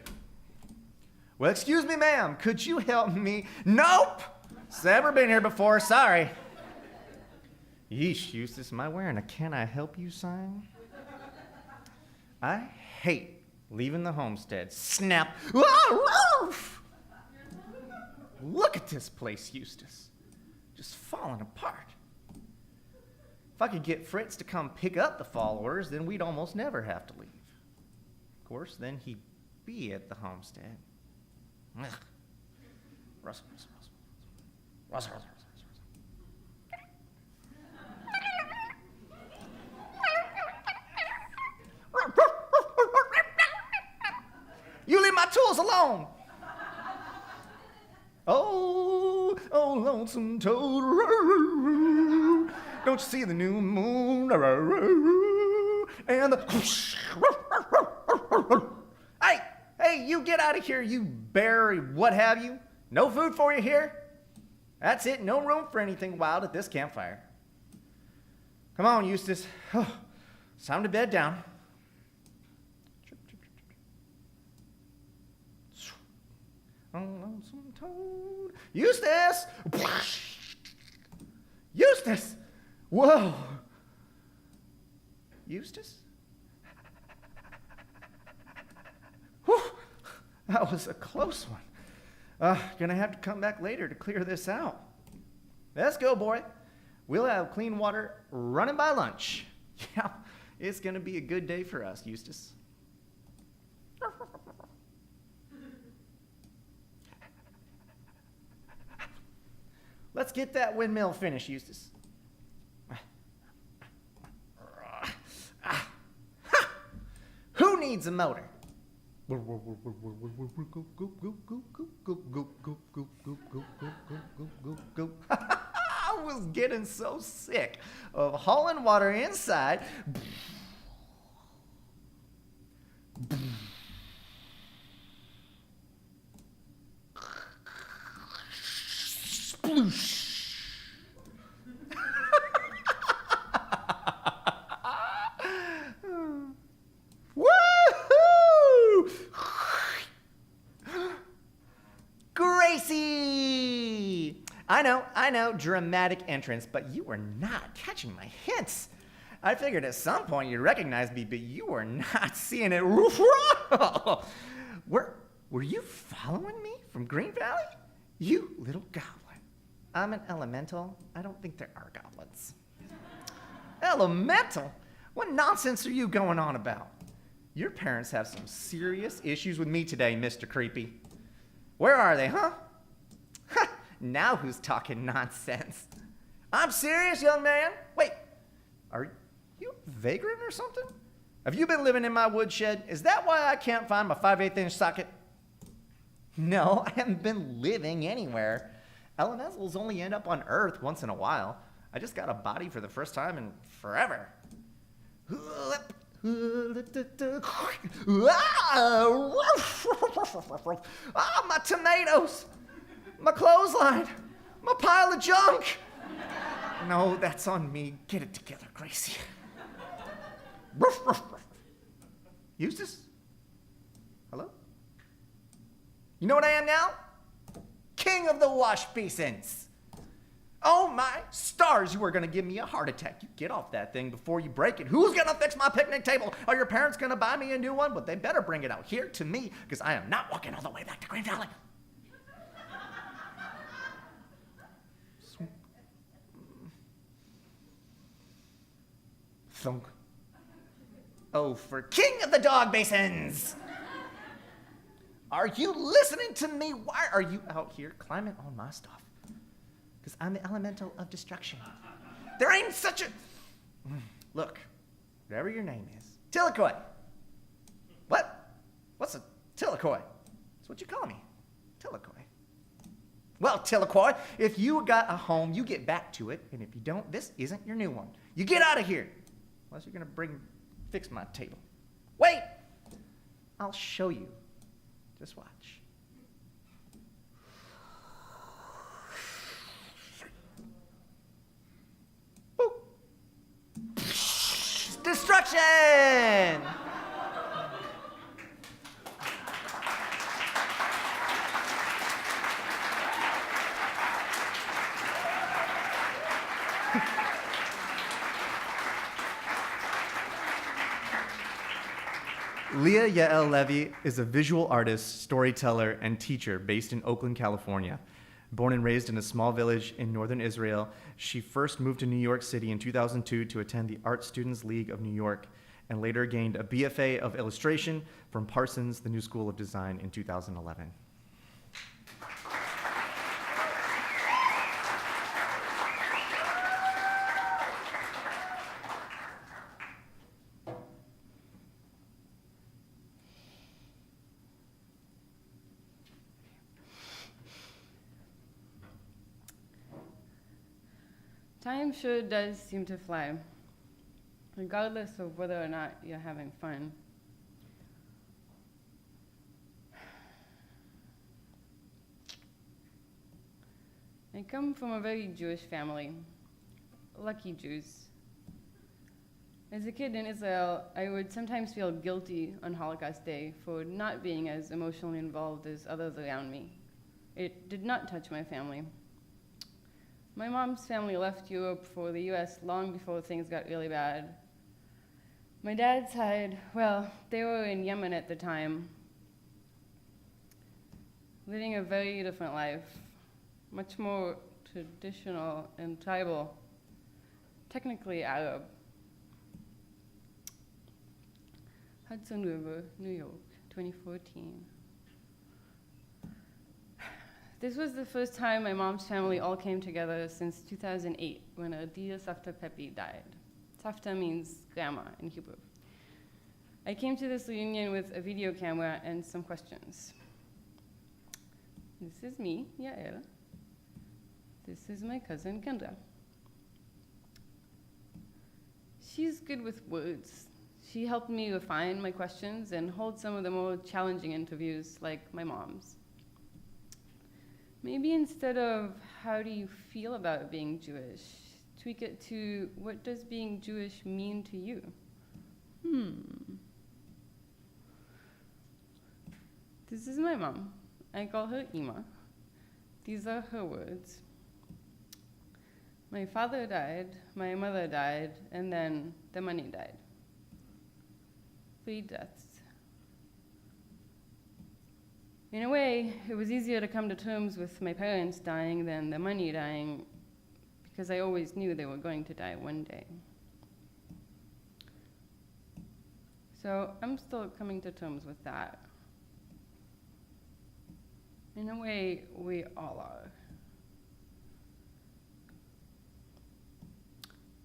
Speaker 8: Well, excuse me, ma'am. Could you help me? Nope. Never been here before. Sorry. Yeesh, Eustace, am I wearing a "Can I help you" sign? I hate leaving the homestead. Snap. Look at this place, Eustace. Just falling apart. If I could get Fritz to come pick up the fall orders, then we'd almost never have to leave. Of course, then he'd be at the homestead. Ugh. Russell, Russell, Russell. Russell, Russell, Russell. You leave my tools alone. Oh, oh, lonesome toad. Don't you see the new moon? And the... Hey, you get out of here, you bear, what have you. No food for you here. That's it, no room for anything wild at this campfire. Come on, Eustace. Oh, it's time to bed down. Oh, lonesome toad. Eustace! Eustace! Whoa! Eustace? Whew, that was a close one. Gonna have to come back later to clear this out. Let's go, boy. We'll have clean water running by lunch. It's gonna be a good day for us, Eustace. Let's get that windmill finished, Eustace. Who needs a motor? I was getting so sick of hauling water inside. Sploosh. Woohoo! Gracie! I know, dramatic entrance, but you were not catching my hints. I figured at some point you'd recognize me, but you were not seeing it. Were you following me from Green Valley? You little goblin. I'm an elemental. I don't think there are goblins. Elemental? What nonsense are you going on about? Your parents have some serious issues with me today, Mr. Creepy. Where are they, huh? Now who's talking nonsense? I'm serious, young man. Wait, are you a vagrant or something? Have you been living in my woodshed? Is that why I can't find my 5/8" socket? No, I haven't been living anywhere. Elementals only end up on Earth once in a while. I just got a body for the first time in forever. Ah, my tomatoes, my clothesline, my pile of junk. No, that's on me. Get it together, Gracie. Eustace? Hello? You know what I am now? King of the wash basins. Oh my stars, you are gonna give me a heart attack. You get off that thing before you break it. Who's gonna fix my picnic table? Are your parents gonna buy me a new one? But they better bring it out here to me, because I am not walking all the way back to Green Valley. Thunk. Oh, for king of the dog basins! Are you listening to me? Why are you out here climbing on my stuff? Because I'm the elemental of destruction. There ain't such a... Look, whatever your name is. Tillicoy. What? What's a Tillicoy? That's what you call me. Tillicoy. Well, Tillicoy, if you got a home, you get back to it. And if you don't, this isn't your new one. You get out of here. Unless you're going to fix my table. Wait! I'll show you. Just watch. Boop. Destruction! Leah Yael Levy is a visual artist, storyteller, and teacher based in Oakland, California. Born and raised in a small village in northern Israel, she first moved to New York City in 2002 to attend the Art Students League of New York, and later gained a BFA of illustration from Parsons, the New School of Design, in 2011.
Speaker 9: Time sure does seem to fly, regardless of whether or not you're having fun. I come from a very Jewish family, lucky Jews. As a kid in Israel, I would sometimes feel guilty on Holocaust Day for not being as emotionally involved as others around me. It did not touch my family. My mom's family left Europe for the US long before things got really bad. My dad's side, well, they were in Yemen at the time, living a very different life, much more traditional and tribal, technically Arab. Hudson River, New York, 2014. This was the first time my mom's family all came together since 2008, when our dear Savta Pepi died. Savta means grandma in Hebrew. I came to this reunion with a video camera and some questions. This is me, Yael. This is my cousin, Kendra. She's good with words. She helped me refine my questions and hold some of the more challenging interviews, like my mom's. Maybe instead of how do you feel about being Jewish, tweak it to what does being Jewish mean to you? This is my mom. I call her Ima. These are her words. My father died, my mother died, and then the money died. 3 deaths. In a way, it was easier to come to terms with my parents dying than the money dying, because I always knew they were going to die one day. So I'm still coming to terms with that. In a way, we all are.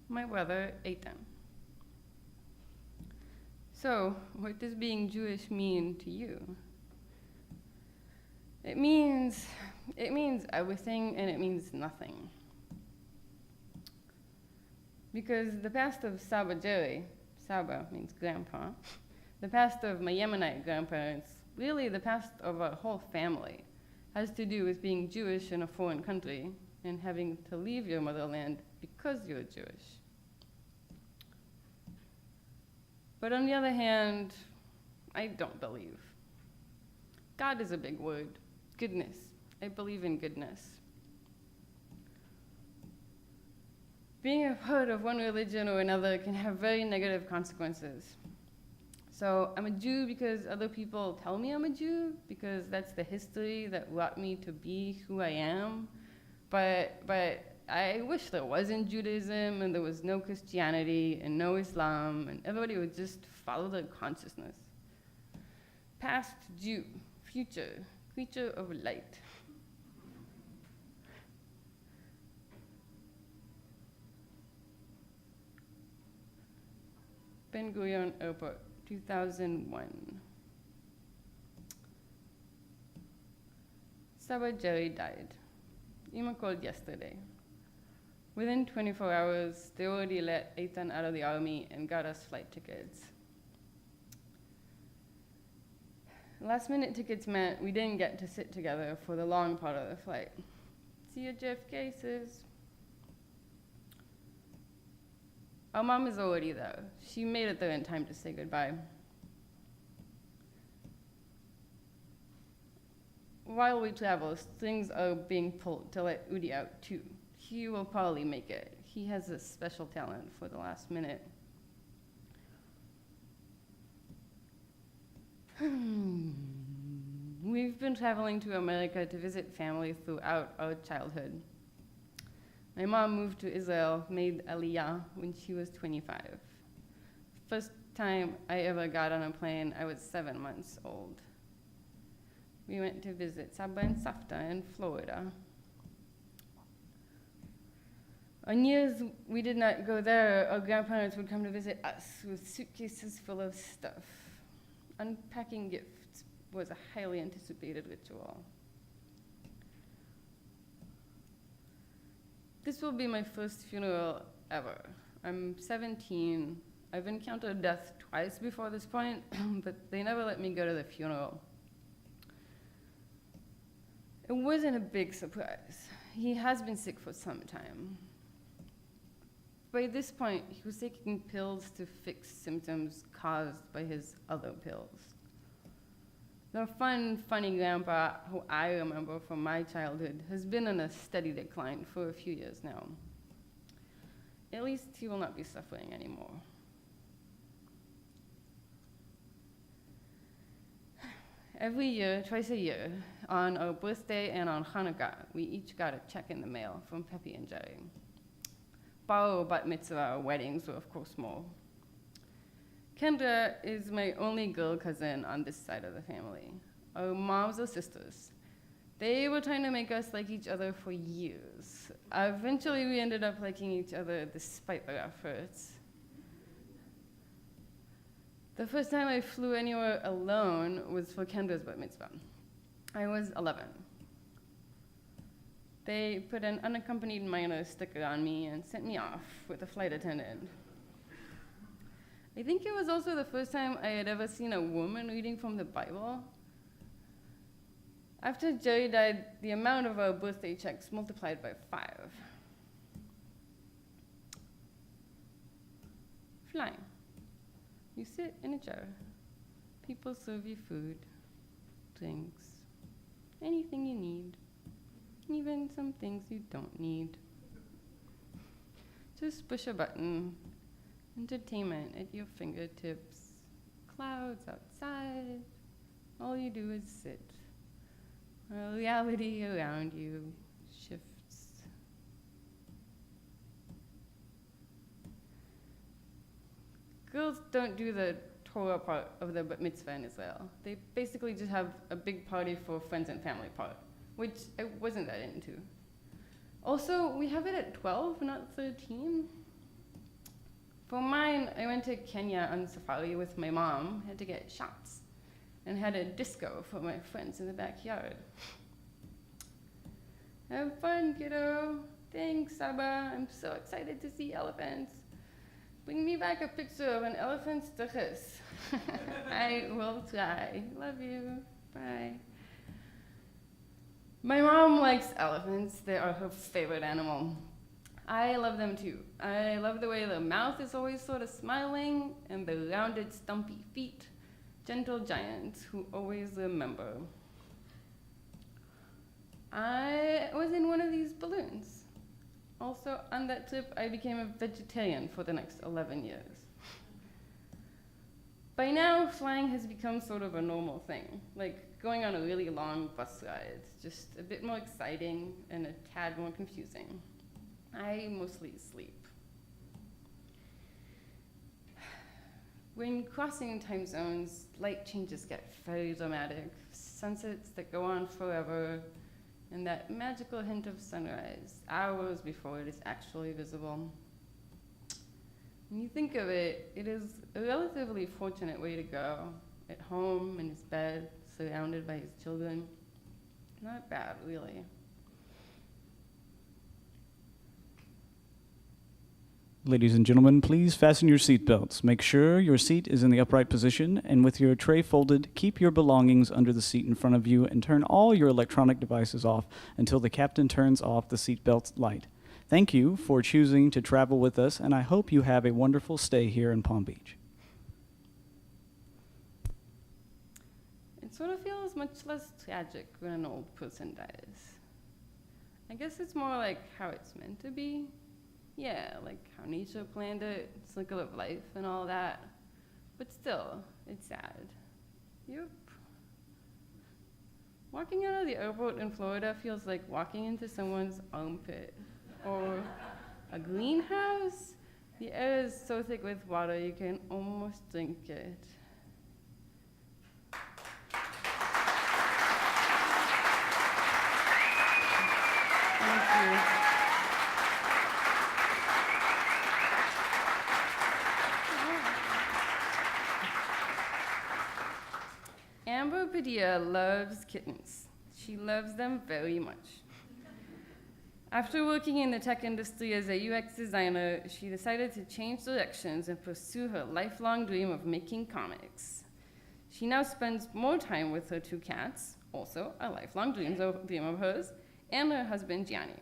Speaker 9: My brother, Eitan. So, what does being Jewish mean to you? It means everything and it means nothing. Because the past of Saba Jerry, Saba means grandpa, the past of my Yemenite grandparents, really the past of our whole family, has to do with being Jewish in a foreign country and having to leave your motherland because you're Jewish. But on the other hand, I don't believe. God is a big word. Goodness. I believe in goodness. Being a part of one religion or another can have very negative consequences. So I'm a Jew because other people tell me I'm a Jew, because that's the history that brought me to be who I am. But I wish there wasn't Judaism and there was no Christianity and no Islam and everybody would just follow their consciousness. Past Jew, future, creature of light. Ben Gurion Airport, 2001. Saba Jerry died. Ima called yesterday. Within 24 hours, they already let Eitan out of the army and got us flight tickets. Last-minute tickets meant we didn't get to sit together for the long part of the flight. See you, JFK, sis. Our mom is already there. She made it there in time to say goodbye. While we travel, strings are being pulled to let Udi out too. He will probably make it. He has a special talent for the last minute. We've been traveling to America to visit family throughout our childhood. My mom moved to Israel, made Aliyah when she was 25. First time I ever got on a plane, I was 7 months old. We went to visit Saba and Savta in Florida. On years we did not go there, our grandparents would come to visit us with suitcases full of stuff. Unpacking gifts was a highly anticipated ritual. This will be my first funeral ever. I'm 17. I've encountered death twice before this point, but they never let me go to the funeral. It wasn't a big surprise. He has been sick for some time. By this point, he was taking pills to fix symptoms caused by his other pills. The funny grandpa, who I remember from my childhood, has been in a steady decline for a few years now. At least he will not be suffering anymore. Every year, twice a year, on our birthday and on Hanukkah, we each got a check in the mail from Pepi and Jerry. Bar or bat mitzvah or weddings were of course more. Kendra is my only girl cousin on this side of the family. Our moms are sisters. They were trying to make us like each other for years. Eventually, we ended up liking each other despite their efforts. The first time I flew anywhere alone was for Kendra's bat mitzvah. I was 11. They put an unaccompanied minor sticker on me and sent me off with a flight attendant. I think it was also the first time I had ever seen a woman reading from the Bible. After Jerry died, the amount of our birthday checks multiplied by 5. Flying. You sit in a chair. People serve you food, drinks, anything you need, even some things you don't need. Just push a button. Entertainment at your fingertips. Clouds outside. All you do is sit. Reality around you shifts. Girls don't do the Torah part of the bat mitzvah in Israel. They basically just have a big party for friends and family part, which I wasn't that into. Also, we have it at 12, not 13. For mine, I went to Kenya on safari with my mom, had to get shots, and had a disco for my friends in the backyard. Have fun, kiddo. Thanks, Saba. I'm so excited to see elephants. Bring me back a picture of an elephant's tuchus. I will try. Love you. Bye. My mom likes elephants. They are her favorite animal. I love them too. I love the way the mouth is always sort of smiling and the rounded, stumpy feet. Gentle giants who always remember. I was in one of these balloons. Also, on that trip, I became a vegetarian for the next 11 years. By now, flying has become sort of a normal thing, like going on a really long bus ride, just a bit more exciting and a tad more confusing. I mostly sleep. When crossing time zones, light changes get very dramatic. Sunsets that go on forever, and that magical hint of sunrise, hours before it is actually visible. When you think of it, it is a relatively fortunate way to go, at home, in his bed, surrounded by his children. Not bad, really.
Speaker 7: Ladies and gentlemen, please fasten your seatbelts. Make sure your seat is in the upright position, and with your tray folded, keep your belongings under the seat in front of you and turn all your electronic devices off until the captain turns off the seatbelt light. Thank you for choosing to travel with us, and I hope you have a wonderful stay here in Palm Beach.
Speaker 9: It sort of feels much less tragic when an old person dies. I guess it's more like how it's meant to be. Yeah, like how nature planned it, cycle of life and all that. But still, it's sad. Yep. Walking out of the airport in Florida feels like walking into someone's armpit. Or a greenhouse. The air is so thick with water you can almost drink it. Thank you. Padilla loves kittens. She loves them very much. After working in the tech industry as a UX designer, she decided to change directions and pursue her lifelong dream of making comics. She now spends more time with her 2 cats, also a lifelong dream of hers, and her husband, Gianni.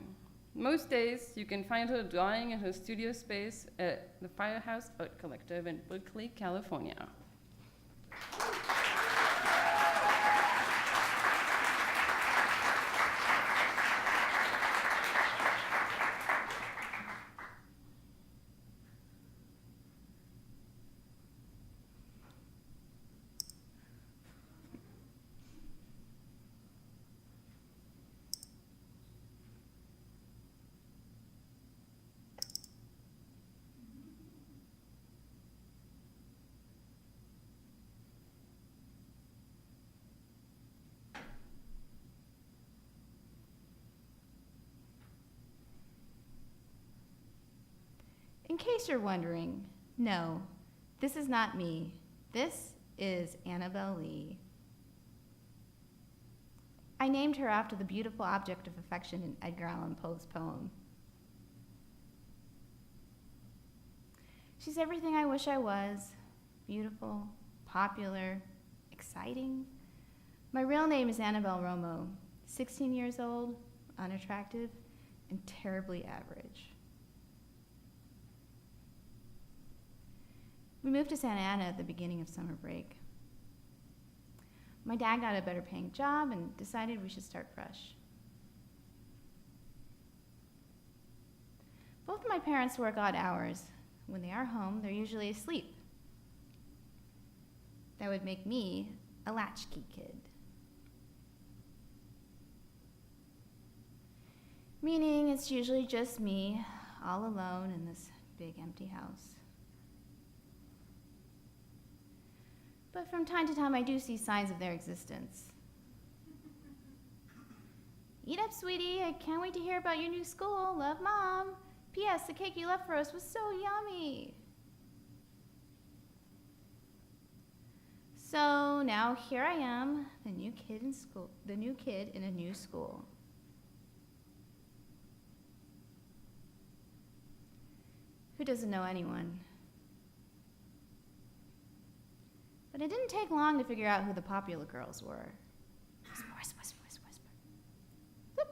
Speaker 9: Most days, you can find her drawing in her studio space at the Firehouse Art Collective in Berkeley, California.
Speaker 6: In case you're wondering, no, this is not me. This is Annabelle Lee. I named her after the beautiful object of affection in Edgar Allan Poe's poem. She's everything I wish I was. Beautiful, popular, exciting. My real name is Annabelle Romo, 16 years old, unattractive, and terribly average. We moved to Santa Ana at the beginning of summer break. My dad got a better paying job and decided we should start fresh. Both my parents work odd hours. When they are home, they're usually asleep. That would make me a latchkey kid. Meaning it's usually just me, all alone in this big empty house. But from time to time, I do see signs of their existence. Eat up, sweetie. I can't wait to hear about your new school. Love, Mom. P.S. The cake you left for us was so yummy. So now here I am, the new kid in a new school. Who doesn't know anyone? But it didn't take long to figure out who the popular girls were. Whisper, whisper, whisper, whisper, whisper. Whoop.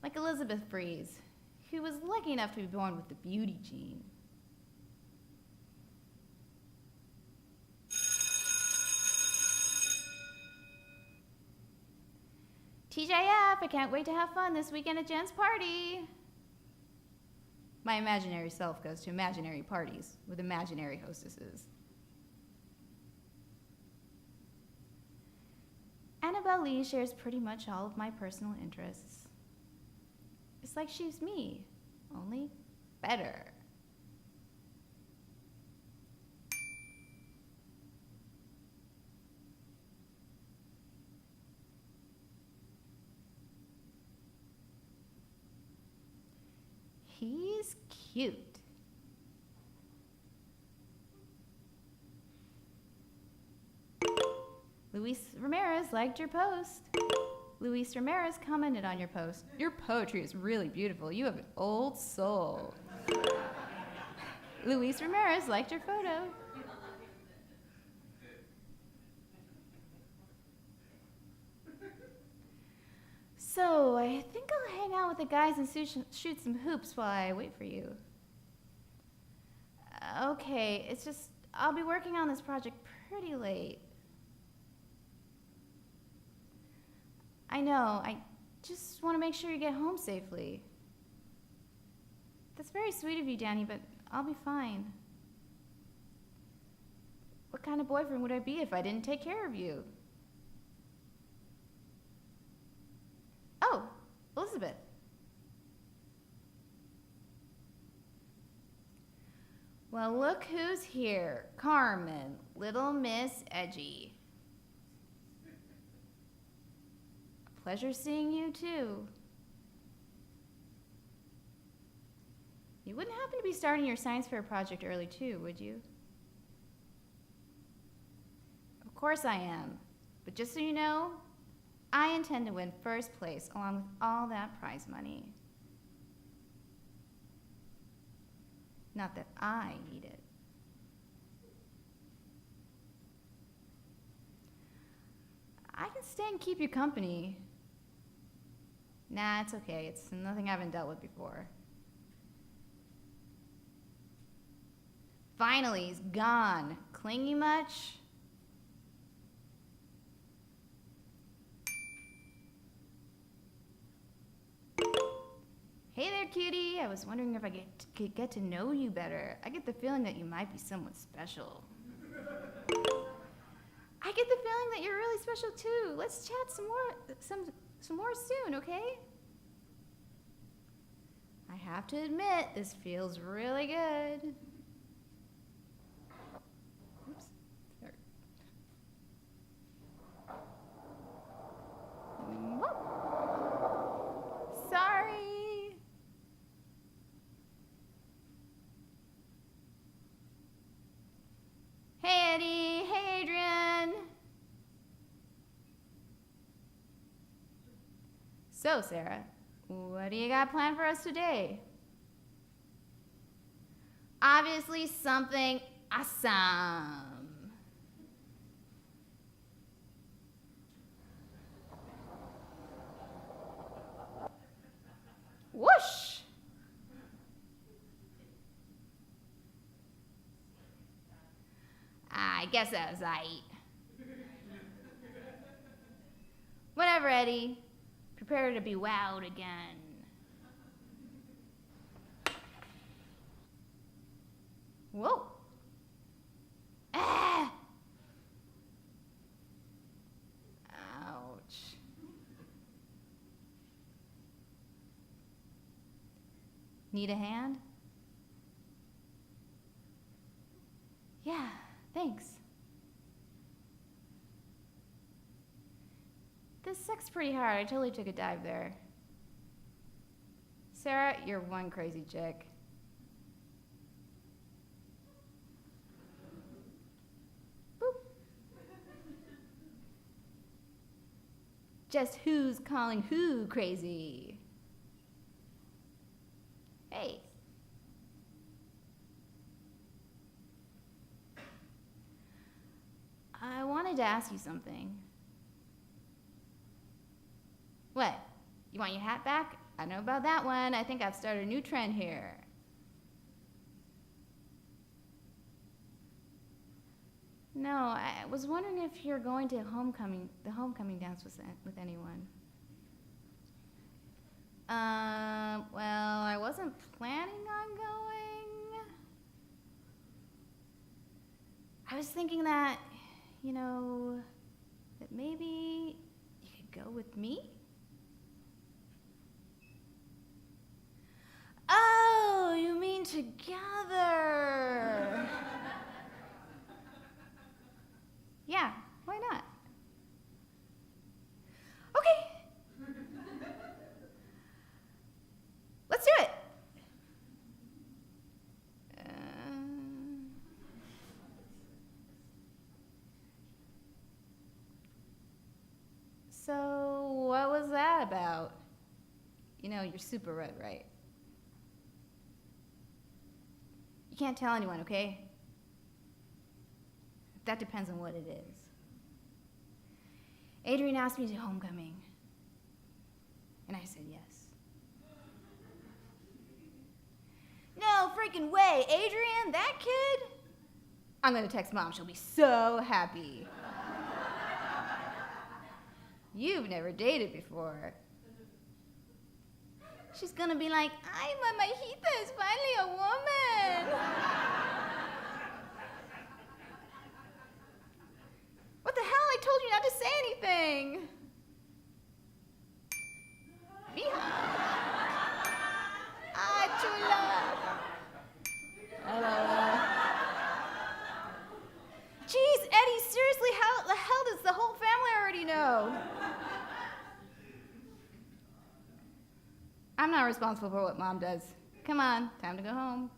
Speaker 6: Like Elizabeth Breeze, who was lucky enough to be born with the beauty gene. TJF, I can't wait to have fun this weekend at Jen's party. My imaginary self goes to imaginary parties with imaginary hostesses. Annabelle Lee shares pretty much all of my personal interests. It's like she's me, only better. He's cute. Luis Ramirez liked your post. Luis Ramirez commented on your post. Your poetry is really beautiful. You have an old soul. Luis Ramirez liked your photo. So, I think I'll hang out with the guys and shoot some hoops while I wait for you. Okay, it's just, I'll be working on this project pretty late. I know, I just want to make sure you get home safely. That's very sweet of you, Danny, but I'll be fine. What kind of boyfriend would I be if I didn't take care of you? Oh, Elizabeth. Well, look who's here. Carmen, Little Miss Edgy. A pleasure seeing you, too. You wouldn't happen to be starting your science fair project early, too, would you? Of course I am. But just so you know, I intend to win first place along with all that prize money. Not that I need it. I can stay and keep you company. Nah, it's okay. It's nothing I haven't dealt with before. Finally, he's gone. Clingy much? Hey there, cutie. I was wondering if I could get to know you better. I get the feeling that you might be someone special. I get the feeling that you're really special too. Let's chat some more soon, okay? I have to admit, this feels really good. Oops. Sorry. Sorry. So, Sarah, what do you got planned for us today? Obviously something awesome. Whoosh! I guess that was aight. Whatever, Eddie. Prepare to be wowed again. Whoa. Ah! Ouch. Need a hand? Yeah, thanks. This sucks pretty hard. I totally took a dive there. Sarah, you're one crazy chick. Boop. Just who's calling who crazy? Hey. I wanted to ask you something. What? You want your hat back? I know about that one. I think I've started a new trend here. No, I was wondering if you're going to the homecoming dance with anyone. Well, I wasn't planning on going. I was thinking that, that maybe you could go with me? Oh, you mean together? Yeah, why not? Okay. Let's do it. So, what was that about? You're super red, right? You can't tell anyone, okay? That depends on what it is. Adrian asked me to homecoming, and I said yes. No freaking way, Adrian, that kid? I'm gonna text Mom, she'll be so happy. You've never dated before. She's gonna be like, ay, mamajita is finally a woman. What the hell? I told you not to say anything. Mija. Ah, chula. Hello. Jeez, Eddie, seriously, how the hell does the whole family already know? I'm not responsible for what Mom does. Come on, time to go home.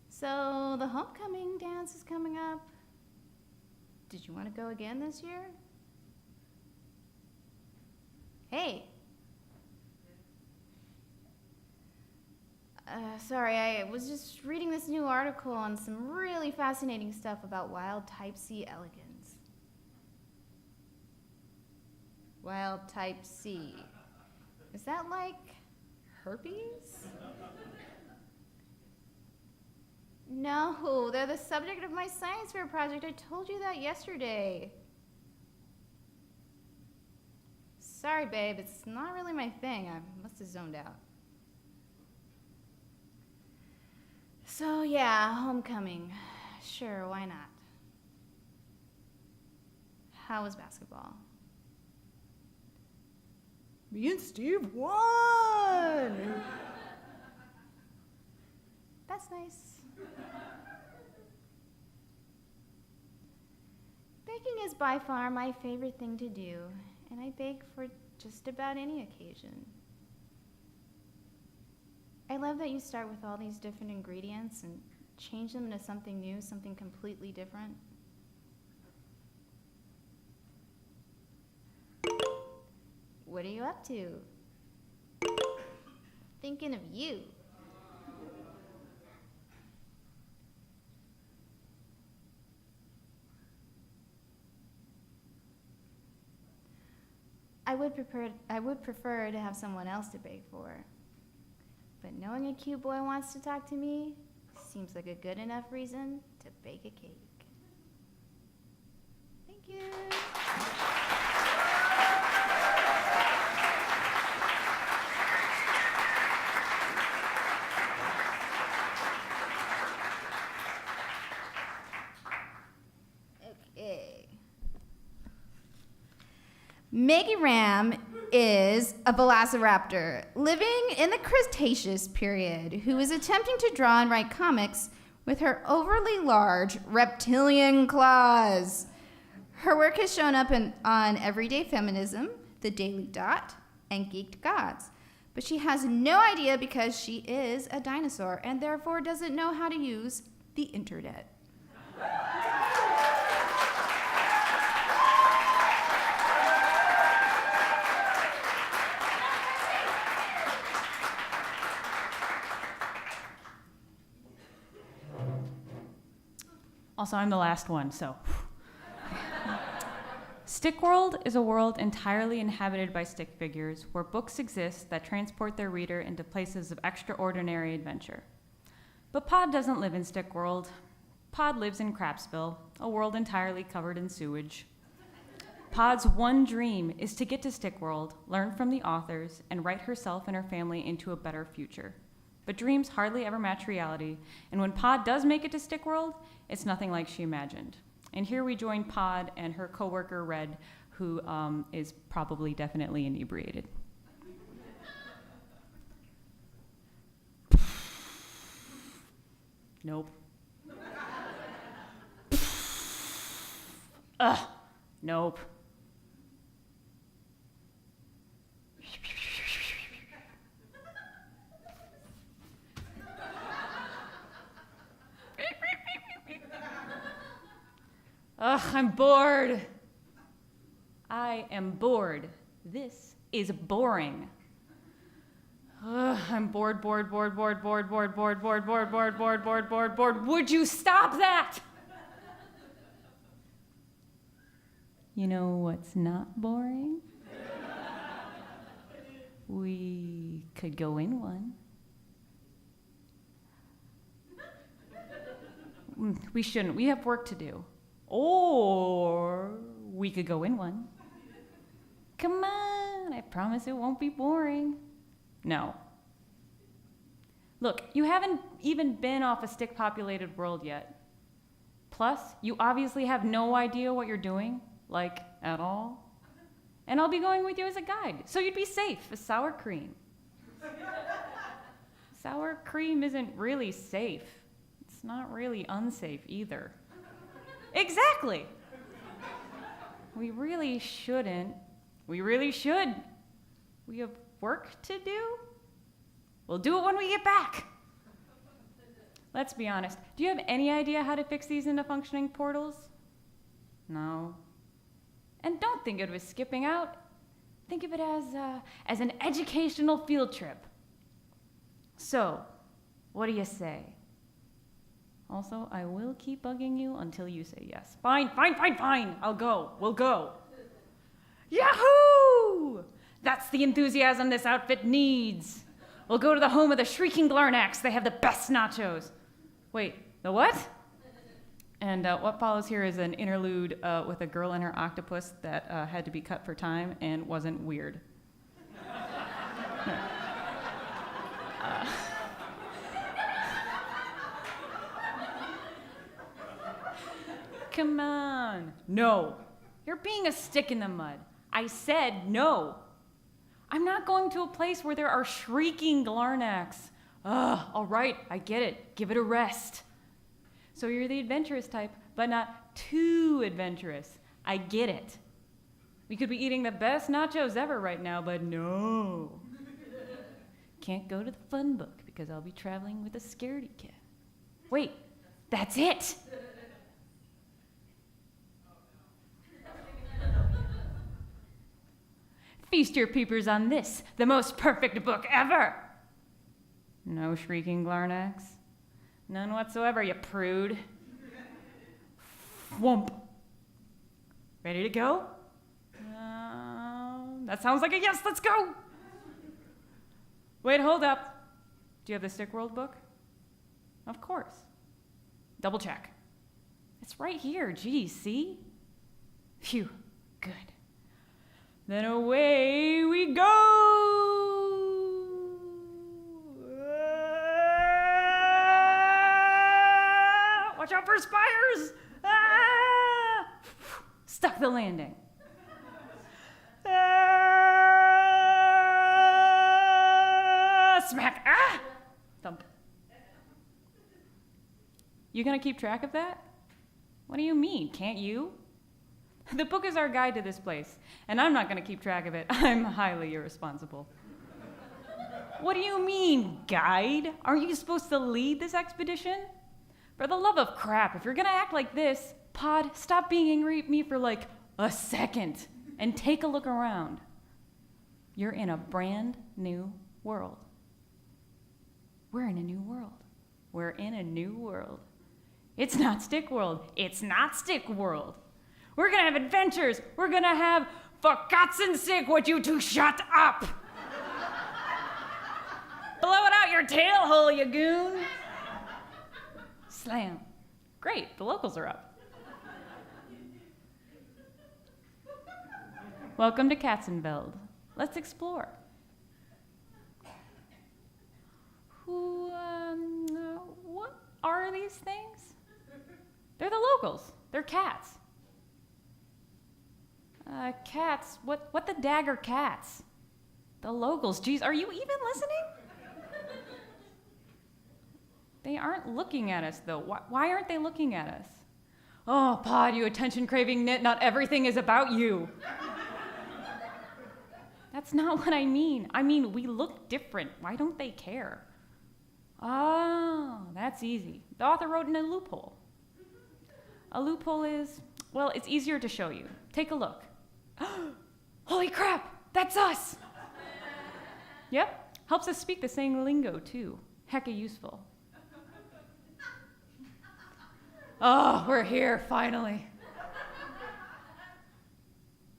Speaker 6: So the homecoming dance is coming up. Did you want to go again this year? Hey. Sorry, I was just reading this new article on some really fascinating stuff about wild type C elegans. Wild type C. Is that like herpes? No, they're the subject of my science fair project. I told you that yesterday. Sorry, babe, it's not really my thing. I must have zoned out. So yeah, homecoming. Sure, why not? How was basketball? Me and Steve won! That's nice. Baking is by far my favorite thing to do, and I bake for just about any occasion. I love that you start with all these different ingredients and change them into something new, something completely different. What are you up to? Thinking of you. I would prefer to have someone else to bake for. But knowing a cute boy wants to talk to me seems like a good enough reason to bake a cake. Thank you. Okay. Meggie Ram is a velociraptor living in the Cretaceous period who is attempting to draw and write comics with her overly large reptilian claws. Her work has shown up on Everyday Feminism, The Daily Dot, and Geeked Gods. But she has no idea because she is a dinosaur and therefore doesn't know how to use the internet.
Speaker 3: Also, I'm the last one, so. Stick World is a world entirely inhabited by stick figures where books exist that transport their reader into places of extraordinary adventure. But Pod doesn't live in Stick World. Pod lives in Crapsville, a world entirely covered in sewage. Pod's one dream is to get to Stick World, learn from the authors, and write herself and her family into a better future. But dreams hardly ever match reality, and when Pod does make it to Stick World, it's nothing like she imagined. And here we join Pod and her coworker Red, who is probably definitely inebriated. Nope. Ugh. Nope. Ugh, I'm bored. I am bored. This is boring. Ugh, I'm bored. Would you stop that? You know what's not boring? We could go in one. We shouldn't. We have work to do. Or we could go in one. Come on, I promise it won't be boring. No. Look, you haven't even been off a stick-populated world yet. Plus, you obviously have no idea what you're doing, like, at all. And I'll be going with you as a guide, so you'd be safe as sour cream. Sour cream isn't really safe. It's not really unsafe either. Exactly. We really shouldn't. We really should. We have work to do. We'll do it when we get back. Let's be honest. Do you have any idea how to fix these into functioning portals? No. And don't think of it as skipping out. Think of it as an educational field trip. So, what do you say? Also, I will keep bugging you until you say yes. Fine. I'll go. We'll go. Yahoo! That's the enthusiasm this outfit needs. We'll go to the home of the Shrieking Glarnax. They have the best nachos. Wait, the what? And what follows here is an interlude with a girl and her octopus that had to be cut for time and wasn't weird. Come on. No. You're being a stick in the mud. I said no. I'm not going to a place where there are shrieking Glarnax. Ugh, all right, I get it. Give it a rest. So you're the adventurous type, but not too adventurous. I get it. We could be eating the best nachos ever right now, but no. Can't go to the fun book because I'll be traveling with a scaredy cat. Wait, that's it. Feast your peepers on this, the most perfect book ever. No shrieking Glarnax. None whatsoever, you prude. Whomp. Ready to go? That sounds like a yes, let's go! Wait, hold up. Do you have the Sick World book? Of course. Double check. It's right here, geez, see? Phew, good. Then away we go! Watch out for spires! Stuck the landing. Smack! Thump. You gonna keep track of that? What do you mean? Can't you? The book is our guide to this place, and I'm not gonna keep track of it. I'm highly irresponsible. What do you mean, guide? Aren't you supposed to lead this expedition? For the love of crap, if you're gonna act like this, Pod, stop being angry at me for like a second and take a look around. You're in a brand new world. We're in a new world. We're in a new world. It's not Stick World. It's not Stick World. We're gonna have adventures. We're gonna have, for God's sake, would you two shut up? Blow it out your tail hole, you goon. Slam. Great, the locals are up. Welcome to Katzenveld. Let's explore. What are these things? They're the locals. They're cats. Cats? What the dagger cats? The locals. Geez, are you even listening? They aren't looking at us, though. Why aren't they looking at us? Oh, Pod, you attention-craving nit, not everything is about you. That's not what I mean. I mean, we look different. Why don't they care? Oh, that's easy. The author wrote in a loophole. A loophole is, well, it's easier to show you. Take a look. Holy crap, that's us! Yep, helps us speak the same lingo, too. Hecka useful. Oh, we're here, finally.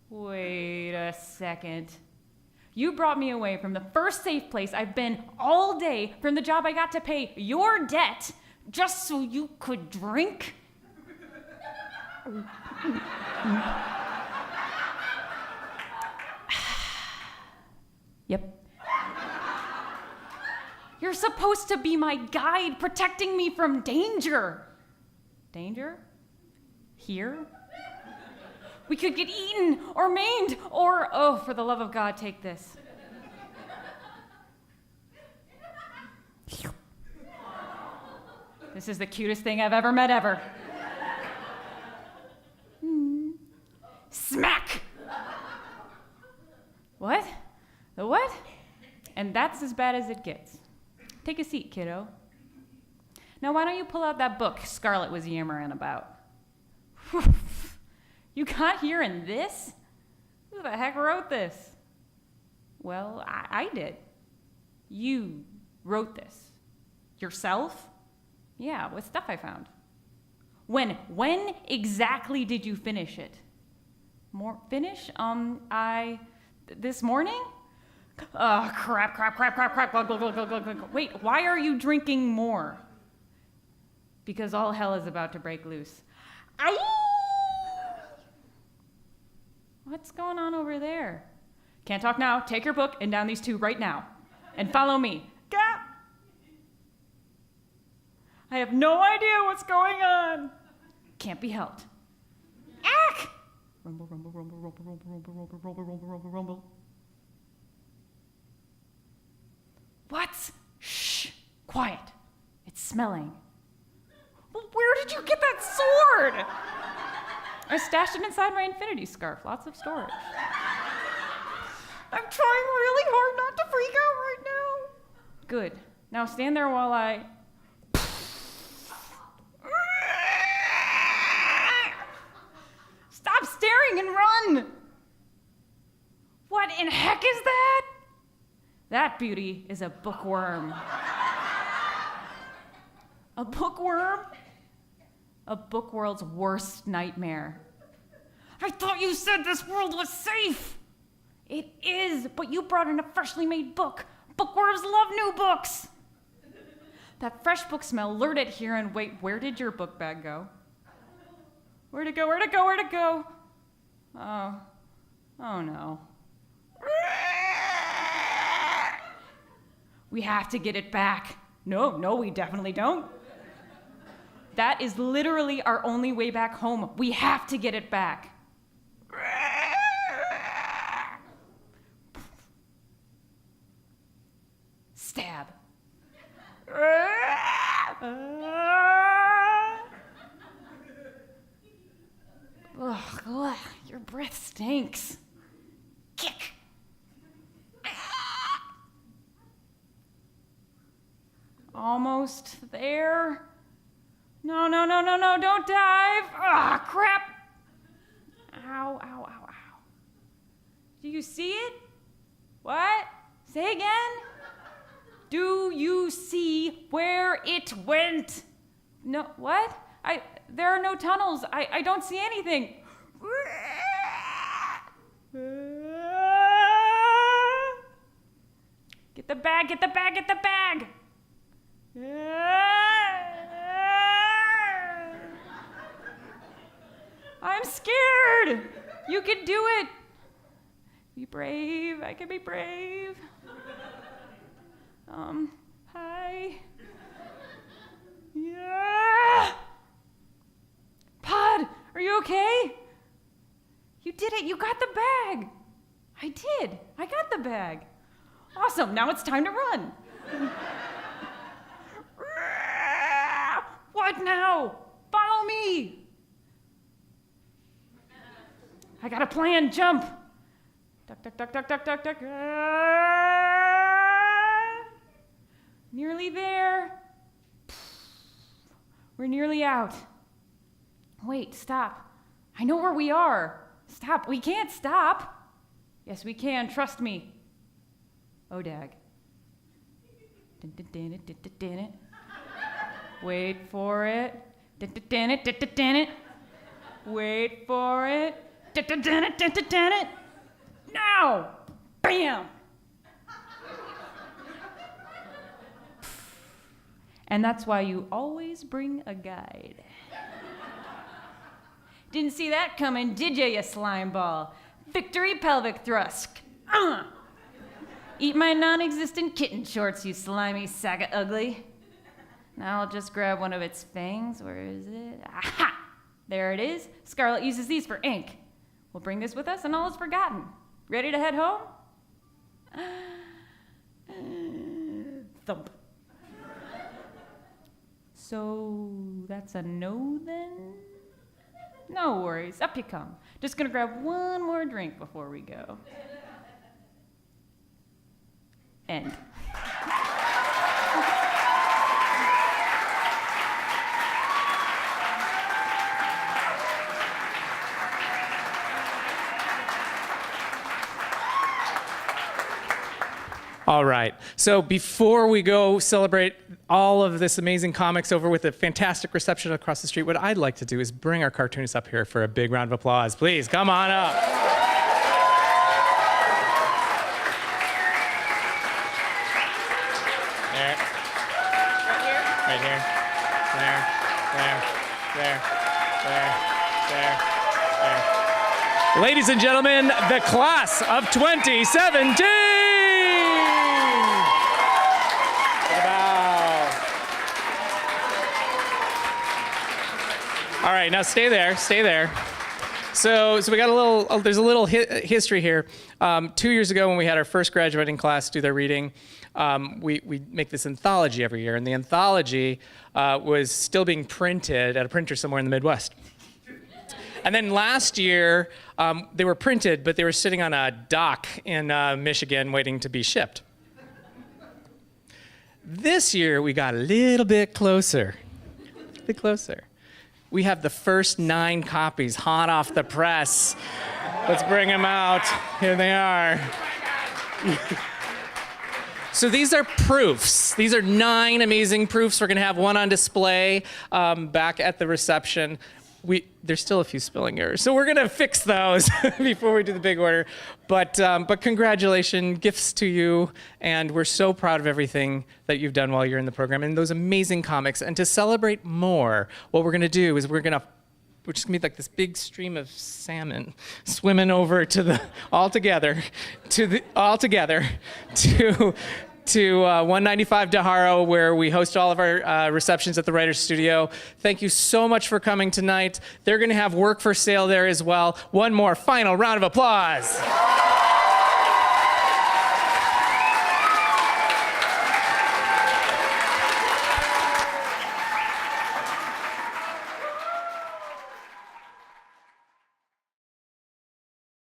Speaker 3: Wait a second. You brought me away from the first safe place I've been all day, from the job I got to pay your debt, just so you could drink? Yep. You're supposed to be my guide, protecting me from danger. Danger? Here? We could get eaten or maimed or, oh, for the love of God, take this. This is the cutest thing I've ever met ever. Smack! What? The what? And that's as bad as it gets. Take a seat, kiddo. Now, why don't you pull out that book Scarlett was yammering about? You got here in this? Who the heck wrote this? Well, I did. You wrote this. Yourself? Yeah, with stuff I found. When exactly did you finish it? Finish? This morning? Oh, crap. Wait, why are you drinking more? Because all hell is about to break loose. Ow! What's going on over there? Can't talk now. Take your book and down these two right now. And follow me. Gah! I have no idea what's going on. Can't be helped. Ack! Rumble, rumble, rumble, rumble, rumble, rumble, rumble, rumble, rumble, rumble, rumble. What? Shh! Quiet. It's smelling. Well, where did you get that sword? I stashed it inside my infinity scarf. Lots of storage. I'm trying really hard not to freak out right now. Good. Now stand there while I... Stop staring and run! What? What in heck is that? That beauty is a bookworm. A bookworm? A bookworld's worst nightmare. I thought you said this world was safe. It is, but you brought in a freshly made book. Bookworms love new books. That fresh book smell lured it here, and wait, where did your book bag go? Where'd it go, where'd it go, where'd it go? Oh no. We have to get it back. No, we definitely don't. That is literally our only way back home. We have to get it back. Stab. Ugh, your breath stinks. Kick. Almost there. No, don't dive. Ah, crap. Ow. Do you see it? What? Say again? Do you see where it went? No, what? There are no tunnels. I don't see anything. Get the bag. I'm scared. You can do it. Be brave. I can be brave. Hi. Yeah. Pod, are you okay? You did it. You got the bag. I did. I got the bag. Awesome. Now it's time to run. What now? Follow me. I got a plan. Jump. Duck. Nearly there. We're nearly out. Wait, stop. I know where we are. Stop. We can't stop. Yes, we can. Trust me. Oh, dag. Wait for it. Wait for it. Now! Bam! And that's why you always bring a guide. Didn't see that coming, did you slime ball? Victory pelvic thrust. Eat my non-existent kitten shorts, you slimy sack of ugly. Now I'll just grab one of its fangs. Where is it? Aha! There it is. Scarlet uses these for ink. We'll bring this with us and all is forgotten. Ready to head home? Thump. So that's a no then? No worries, up you come. Just gonna grab one more drink before we go. End.
Speaker 1: All right. So before we go celebrate all of this amazing comics over with a fantastic reception across the street, what I'd like to do is bring our cartoonists up here for a big round of applause. Please, come on up. There. Right here. There. Ladies and gentlemen, the class of 2017! All right, now stay there. So we got a little, there's a little history here. 2 years ago when we had our first graduating class do their reading, we make this anthology every year, and the anthology was still being printed at a printer somewhere in the Midwest. And then last year, they were printed, but they were sitting on a dock in Michigan waiting to be shipped. This year, we got a little bit closer. We have the first 9 copies hot off the press. Let's bring them out. Here they are. So these are proofs. These are 9 amazing proofs. We're going to have one on display back at the reception. There's still a few spelling errors, so we're going to fix those before we do the big order. But congratulations, gifts to you, and we're so proud of everything that you've done while you're in the program and those amazing comics. And to celebrate more, what we're going to do is we're just gonna be like this big stream of salmon swimming over to 195 Daharo, where we host all of our receptions at the Writers Studio. Thank you so much for coming tonight. They're gonna have work for sale there as well. One more final round of applause.